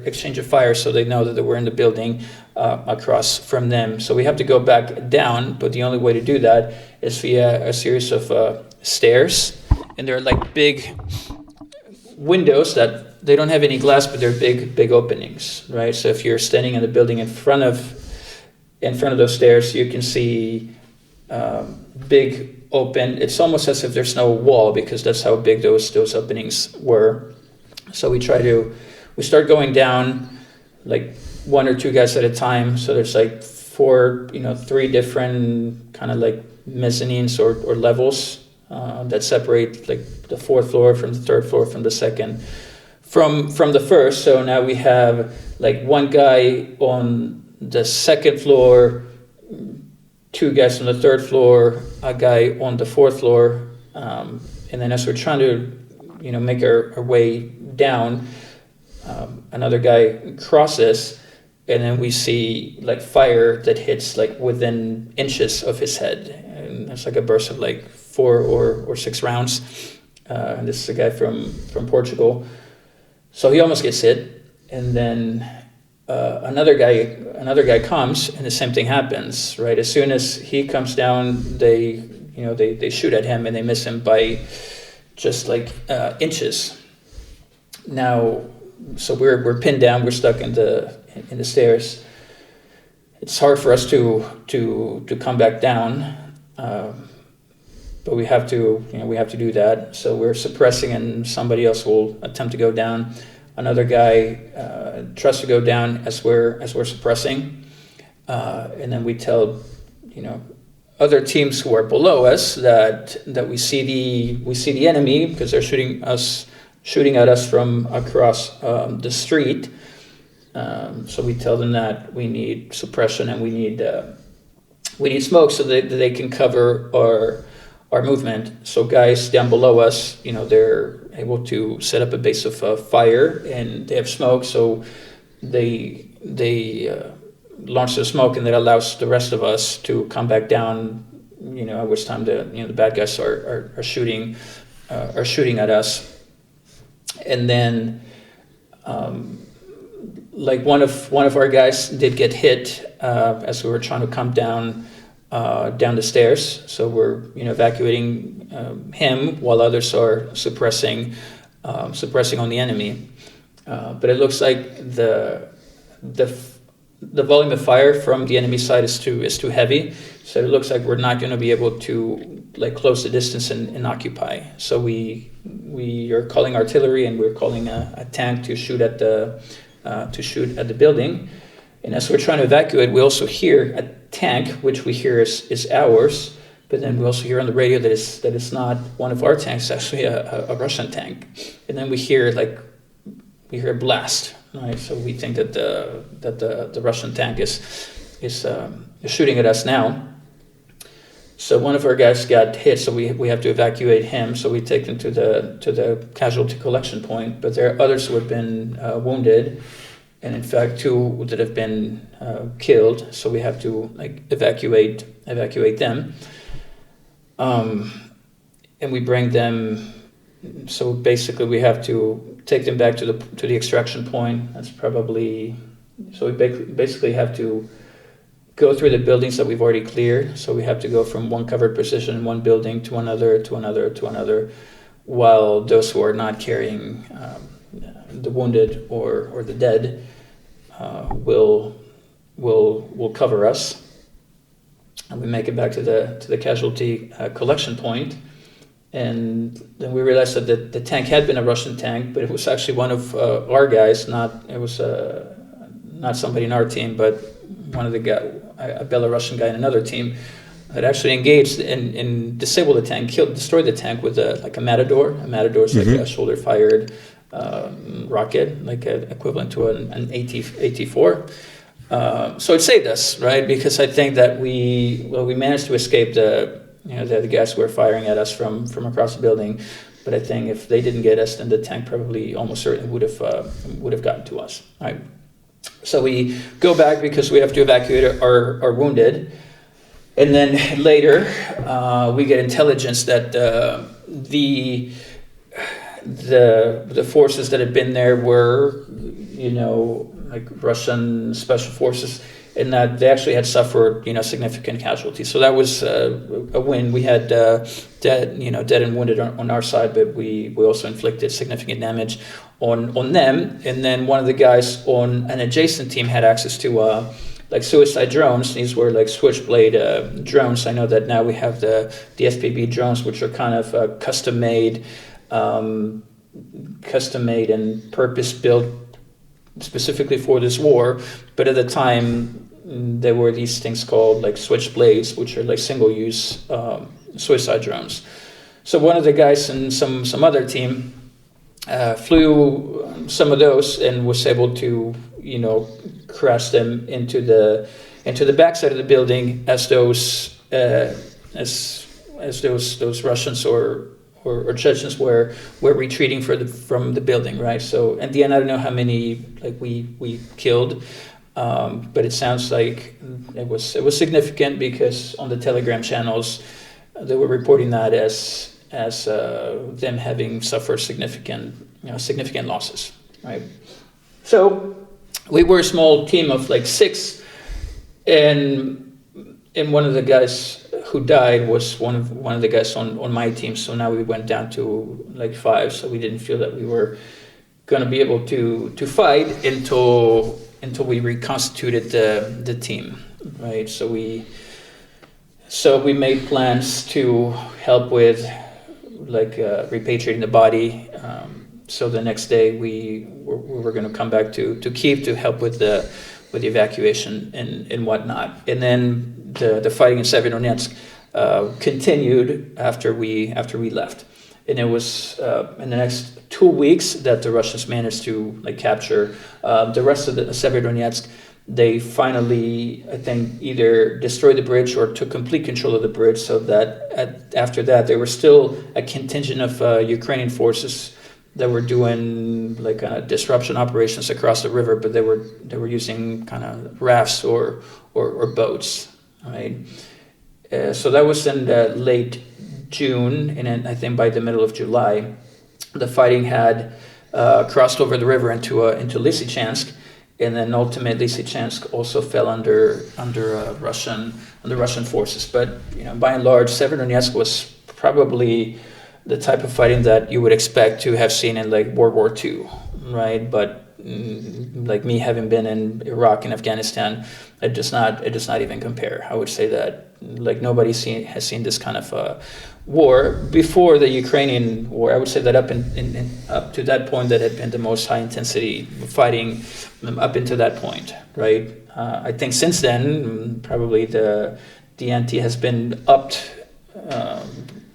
Speaker 1: exchange of fire, so they know that we're in the building across from them. So we have to go back down, but the only way to do that is via a series of stairs. And they're like big windows that they don't have any glass, but they're big openings, right? So if you're standing in the building in front of those stairs, you can see big open. It's almost as if there's no wall, because that's how big those openings were. So we start going down like 1 or 2 guys at a time. So there's like 3 different kind of like mezzanines or levels that separate like the 4th floor from the 3rd floor from the 2nd from the 1st. So now we have like 1 guy on the 2nd floor, 2 guys on the 3rd floor, a guy on the 4th floor, and then as we're trying to make our way down, another guy crosses, and then we see like fire that hits like within inches of his head, and it's like a burst of like 4 or 6 rounds. And this is a guy from Portugal, so he almost gets hit, and then another guy comes, and the same thing happens, right? As soon as he comes down, they shoot at him, and they miss him by just like inches. Now, so we're pinned down, we're stuck in the stairs. It's hard for us to come back down, but we have to do that. So we're suppressing, and somebody else will attempt to go down. Another guy tries to go down as we're suppressing, and then we tell other teams who are below us that we see the enemy, because they're shooting at us from across the street. So we tell them that we need suppression, and we need smoke so that they can cover our movement. So guys down below us, they're able to set up a base of fire, and they have smoke, so they launch the smoke, and that allows the rest of us to come back down. At which time the bad guys are shooting at us, and then like one of our guys did get hit as we were trying to come down the stairs. So we're evacuating him while others are suppressing on the enemy. But it looks like the volume of fire from the enemy side is too heavy, so it looks like we're not going to be able to like close the distance and occupy. So we are calling artillery, and we're calling a tank to shoot at the building. And as we're trying to evacuate, we also hear a tank, which we hear is ours, but then we also hear on the radio that it's not one of our tanks, it's actually a Russian tank. And then we hear a blast. Right, so we think that the Russian tank is shooting at us now. So one of our guys got hit, so we have to evacuate him. So we take them to the casualty collection point. But there are others who have been wounded, and in fact 2 that have been killed. So we have to evacuate them, and we bring them. So basically, we have to take them back to the extraction point. That's probably, so we basically have to go through the buildings that we've already cleared. So we have to go from one covered position in one building to another, while those who are not carrying the wounded or the dead will cover us, and we make it back to the casualty collection point. And then we realized that the tank had been a Russian tank, but it was actually one of our guys. Not somebody in our team, but one of the guy, a Belarusian guy in another team, had actually engaged and disabled the tank, destroyed the tank with a Matador. A Matador is like a shoulder-fired rocket, equivalent to an AT-4. So it saved us, right? Because I think that we managed to escape the guys who were firing at us from across the building, but I think if they didn't get us, then the tank probably almost certainly would have gotten to us. All right. So we go back because we have to evacuate our wounded, and then later we get intelligence that the forces that had been there were, Russian special forces, and that they actually had suffered, significant casualties. So that was a win. We had dead and wounded on our side, but we also inflicted significant damage on them. And then one of the guys on an adjacent team had access to suicide drones. These were switchblade drones. I know that now we have the FPV drones, which are kind of custom made and purpose built specifically for this war. But at the time, there were these things called switchblades, which are single-use suicide drones. So one of the guys in some other team flew some of those and was able to crash them into the backside of the building as those Russians or Chechens were retreating from the building, right? So at the end, I don't know how many we killed. But it sounds like it was significant, because on the Telegram channels they were reporting that as them having suffered significant losses, right? So we were a small team of 6, and one of the guys who died was one of the guys on my team. So now we went down to 5. So we didn't feel that we were going to be able to fight until we reconstituted the team, right? So we made plans to help with repatriating the body. So the next day we were going to come back to Kyiv to help with the evacuation and whatnot. And then the fighting in Severodonetsk continued after we left. And it was in the next 2 weeks that the Russians managed to capture the rest of the Severodonetsk. They finally, I think, either destroyed the bridge or took complete control of the bridge. So that after that, there were still a contingent of Ukrainian forces that were doing disruption operations across the river, but they were using kind of rafts or boats. Right. So that was in the late June, and then I think by the middle of July, the fighting had crossed over the river into Lysychansk, and then ultimately Lysychansk also fell under Russian forces. But by and large, Severodonetsk was probably the type of fighting that you would expect to have seen in World War II, right? But like me having been in Iraq and Afghanistan, it does not even compare. I would say that like nobody has seen this kind of war before the Ukrainian war. I would say that up to that point, that had been the most high intensity fighting up into that point, right? I think since then, probably the ante has been upped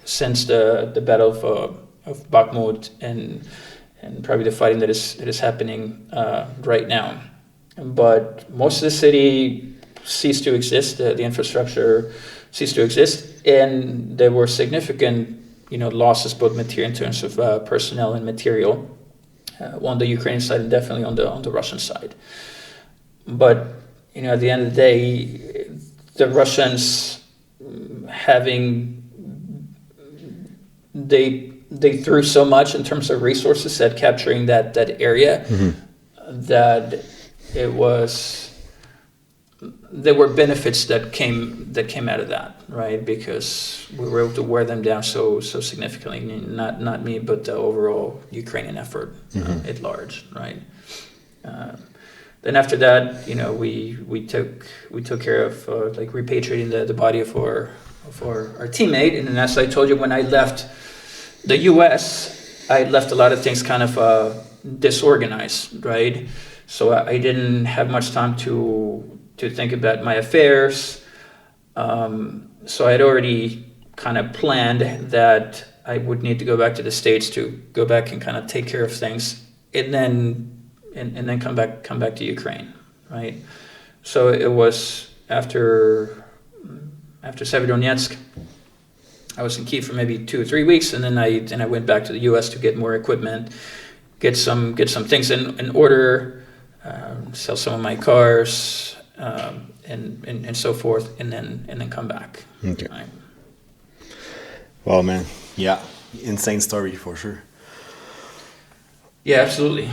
Speaker 1: since the battle of Bakhmut and probably the fighting that is happening right now. But most of the city ceased to exist. The infrastructure ceased to exist, and there were significant, losses, both material in terms of personnel and material, on the Ukrainian side and definitely on the Russian side. But at the end of the day, the Russians they threw so much in terms of resources at capturing that area, that there were benefits that came out of that, right? Because we were able to wear them down so significantly. Not me, but the overall Ukrainian effort at large, right? Then after that, we took care of like repatriating the body of our teammate, and then as I told you, when I left the U.S., I left a lot of things kind of disorganized, right? So I didn't have much time to think about my affairs. So I had already kind of planned that I would need to go back to the States to go back and kind of take care of things, and then come back to Ukraine, right? So it was after Severodonetsk, I was in Kyiv for maybe 2 or 3 weeks, and then I went back to the U.S. to get more equipment, get some things in order, sell some of my cars, and so forth, and then come back.
Speaker 2: Okay.
Speaker 1: Right?
Speaker 2: Well, man, yeah, insane story for sure.
Speaker 1: Yeah, absolutely.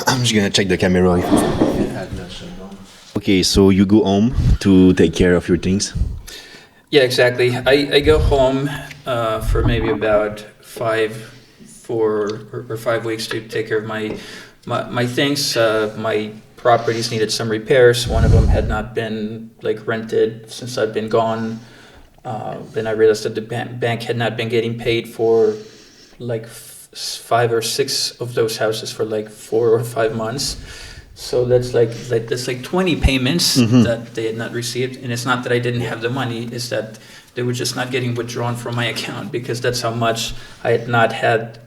Speaker 2: I'm just gonna check the camera. Okay, so you go home to take care of your things.
Speaker 1: Yeah, exactly. I go home for maybe about 4 or 5 weeks to take care of my things. My properties needed some repairs. One of them had not been like rented since I'd been gone. Then I realized that the bank had not been getting paid for like 5 or 6 of those houses for like 4 or 5 months. So that's like 20 payments that they had not received. And it's not that I didn't have the money, it's that they were just not getting withdrawn from my account, because that's how much I had not had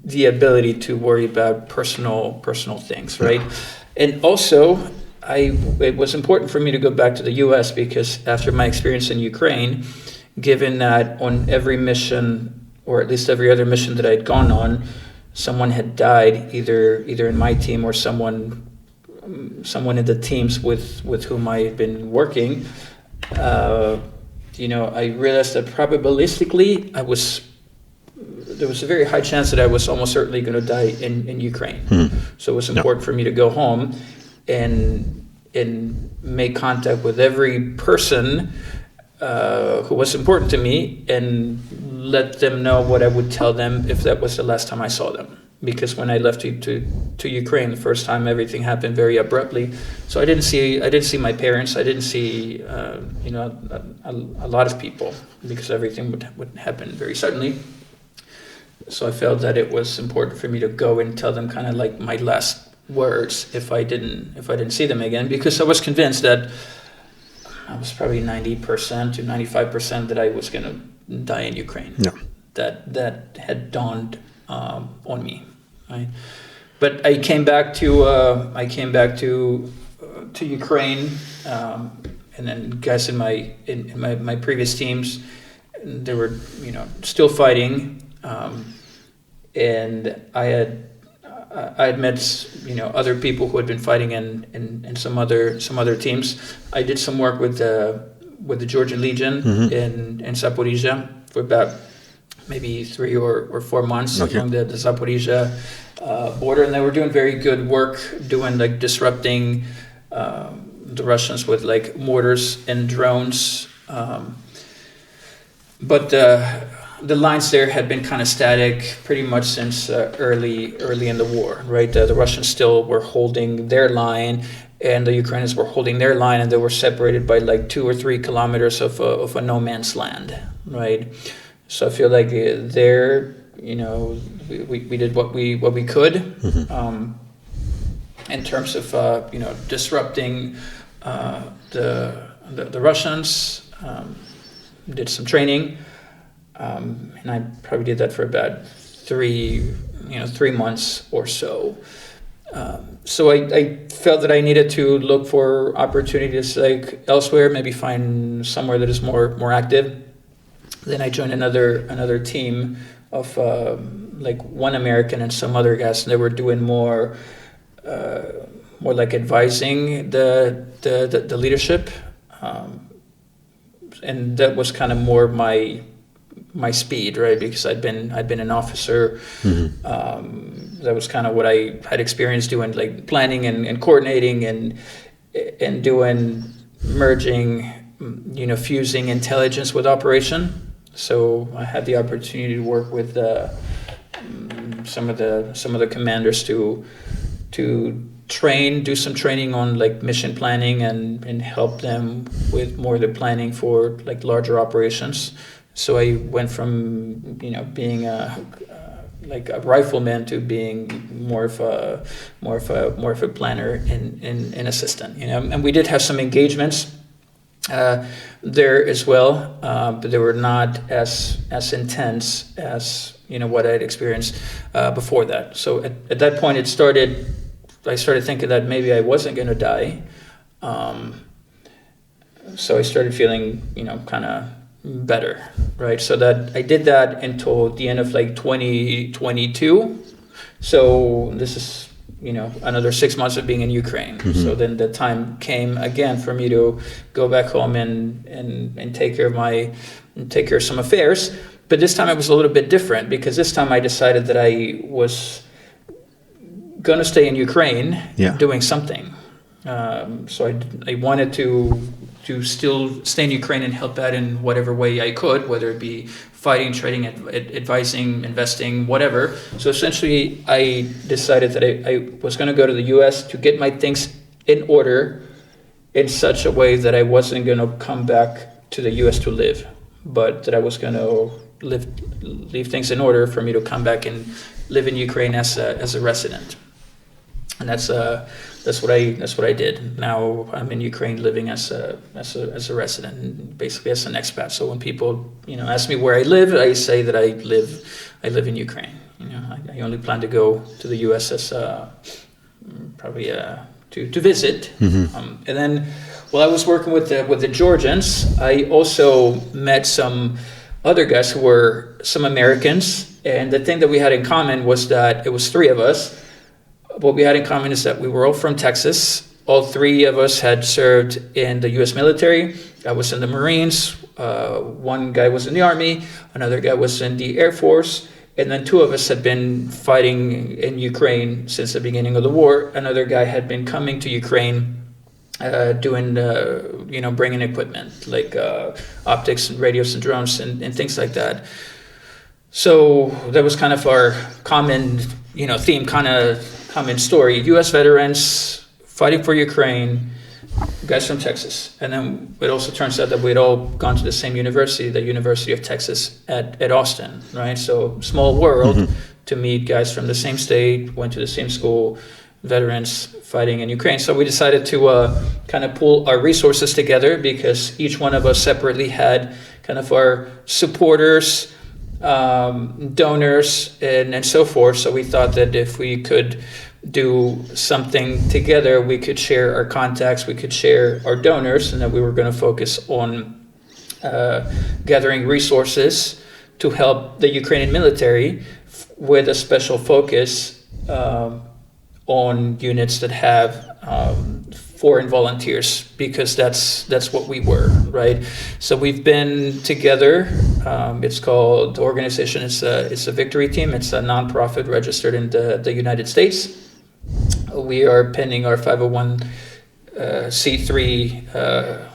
Speaker 1: the ability to worry about personal things, right? And also, it was important for me to go back to the U.S. because after my experience in Ukraine, given that on every mission, or at least every other mission that I'd gone on, someone had died, either in my team or someone in the teams with whom I had been working. I realized that probabilistically, there was a very high chance that I was almost certainly going to die in Ukraine. So it was important for me to go home and make contact with every person who was important to me, and let them know what I would tell them if that was the last time I saw them. Because when I left to Ukraine the first time, everything happened very abruptly. So I didn't see my parents. I didn't see a lot of people, because everything would happen very suddenly. So I felt that it was important for me to go and tell them kind of like my last words if I didn't see them again, because I was convinced that I was probably 90% to 95% that I was going to die in Ukraine.
Speaker 2: Yeah.
Speaker 1: That had dawned on me. Right? But I came back to Ukraine, and then guys in my previous teams, they were still fighting, and I had met other people who had been fighting in some other teams. I did some work with the Georgian Legion in Zaporizhia for about maybe 3 or 4 months along the Zaporizhia border, and they were doing very good work, doing like disrupting the Russians with like mortars and drones. But the lines there had been kind of static pretty much since early in the war, right? The Russians still were holding their line, and the Ukrainians were holding their line, and they were separated by like 2 or 3 kilometers of a no man's land, right? So I feel like there, we did what we could in terms of disrupting the Russians. Did some training, and I probably did that for about 3 months or so. So I felt that I needed to look for opportunities like elsewhere, maybe find somewhere that is more active. Then I joined another team of like one American and some other guys, and they were doing more like advising the leadership. And that was kind of more my speed, right? Because I'd been an officer. That was kind of what I had experience doing, like planning and coordinating and doing merging, fusing intelligence with operation. So I had the opportunity to work with some of the commanders to do some training on like mission planning and help them with more of the planning for like larger operations. So I went from being like a rifleman to being more of a planner and assistant. And we did have some engagements there as well, but they were not as intense as what I had experienced before that. So at that point, I started thinking that maybe I wasn't going to die. So I started feeling, kind of better, right? So that I did that until the end of like 2022. So this is, another 6 months of being in Ukraine. So then the time came again for me to go back home and take care of some affairs. But this time it was a little bit different, because this time I decided that I was going to stay in Ukraine doing something. So I wanted to still stay in Ukraine and help out in whatever way I could, whether it be fighting, trading, advising, investing, whatever. So essentially, I decided that I was going to go to the U.S. to get my things in order in such a way that I wasn't going to come back to the U.S. to live, but that I was going to leave things in order for me to come back and live in Ukraine as a resident. And that's what I did. Now I'm in Ukraine living as a resident, basically as an expat. So when people ask me where I live, I say that I live in Ukraine. I only plan to go to the U.S. as probably to visit. And then while I was working with the Georgians, I also met some other guys who were some Americans. And the thing that we had in common was that it was 3 of us. What we had in common is that we were all from Texas. All 3 of us had served in the U.S. military. I was in the Marines. One guy was in the Army. Another guy was in the Air Force. And then 2 of us had been fighting in Ukraine since the beginning of the war. Another guy had been coming to Ukraine doing, bringing equipment like optics and radios and drones and things like that. So that was kind of our common, theme, kind of common story. U.S. veterans fighting for Ukraine, guys from Texas. And then it also turns out that we'd all gone to the same university, the University of Texas at Austin, right? So small world to meet guys from the same state, went to the same school, veterans fighting in Ukraine. So we decided to kind of pull our resources together, because each one of us separately had kind of our supporters, donors, and so forth. So we thought that if we could do something together, we could share our contacts, we could share our donors, and that we were going to focus on gathering resources to help the Ukrainian military with a special focus on units that have foreign volunteers, because that's what we were, right? So we've been together. It's called, the organization is a Victory Team. It's a nonprofit registered in the United States. We are pending our 501c3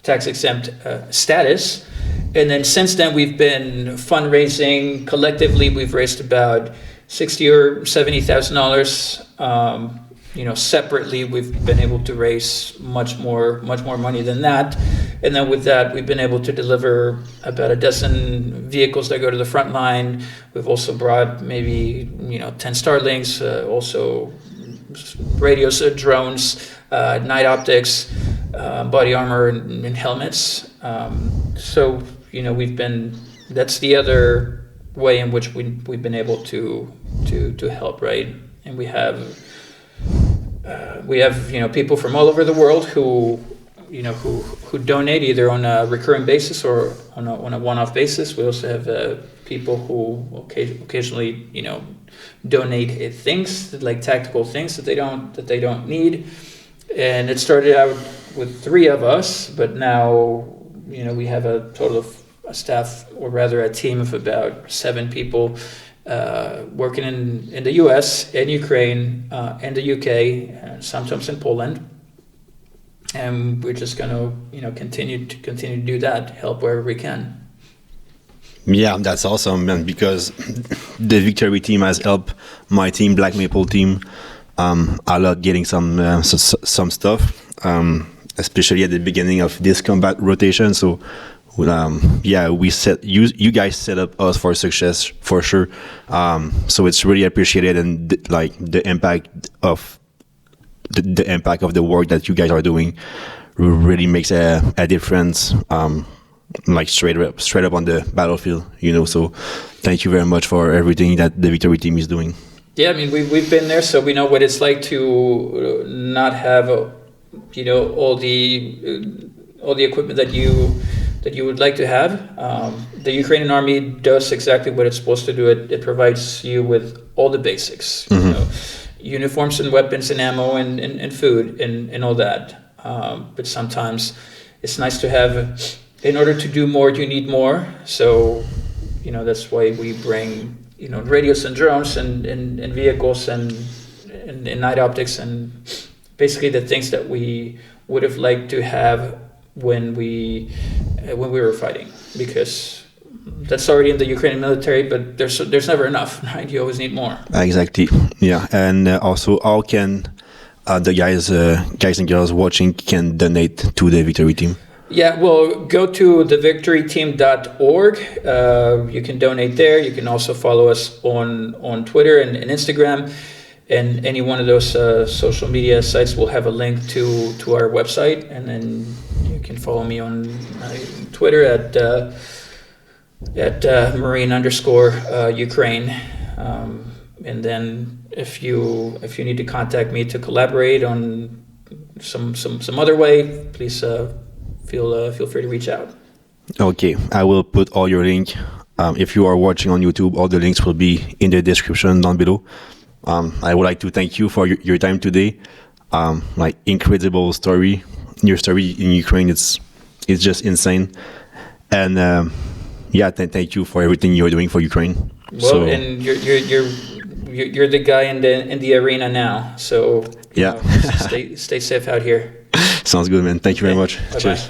Speaker 1: tax exempt status, And then since then, we've been fundraising. Collectively, we've raised about $60,000 or $70,000. Separately, we've been able to raise much more money than that. And then with that, we've been able to deliver about a dozen vehicles that go to the front line. We've also brought maybe 10 Starlinks, also radios, drones, night optics, body armor, and helmets. So that's the other way in which we've been able to help, right? And we have people from all over the world who donate either on a recurring basis or on a one-off basis. We also have people who occasionally donate things like tactical things that they don't need. And it started out with 3 of us, but now we have a total of a staff, or rather a team of about 7 people working in the US, in Ukraine, and the UK, sometimes in Poland. And we're just going to continue to do that, help wherever we can.
Speaker 2: Yeah, that's awesome, man, because the Victory team has helped my team, Black Maple team, a lot getting some stuff, especially at the beginning of this combat rotation. So you guys set up us for success for sure. So it's really appreciated, and the impact of the work that you guys are doing really makes a difference. Straight up on the battlefield, So thank you very much for everything that the Victory team is doing.
Speaker 1: Yeah, I mean we've been there, so we know what it's like to not have all the equipment that you would like to have. The Ukrainian army does exactly what it's supposed to do. It provides you with all the basics, uniforms and weapons and ammo and food and all that. But sometimes it's nice to have. In order to do more, you need more. So, that's why we bring radios and drones and vehicles and night optics and basically the things that we would have liked to have when we were fighting, because that's already in the Ukrainian military, but there's never enough, right? You always need more.
Speaker 2: Exactly. Yeah, and also how can the guys and girls watching can donate to the Victory team?
Speaker 1: Yeah, well, go to victoryteam.org. You can donate there. You can also follow us on Twitter and Instagram, and any one of those social media sites will have a link to our website. And then you can follow me on Twitter at Marine_Ukraine. And then if you need to contact me to collaborate on some other way, please. Feel free to reach out.
Speaker 2: Okay, I will put all your link. If you are watching on YouTube, all the links will be in the description down below. I would like to thank you for your time today. Incredible story. Your story in Ukraine, it's just insane. And thank you for everything you're doing for Ukraine.
Speaker 1: Well, and you're the guy in the arena now. So stay safe out here.
Speaker 2: Sounds good, man. Thank you very much.
Speaker 1: Bye-bye.
Speaker 2: Cheers.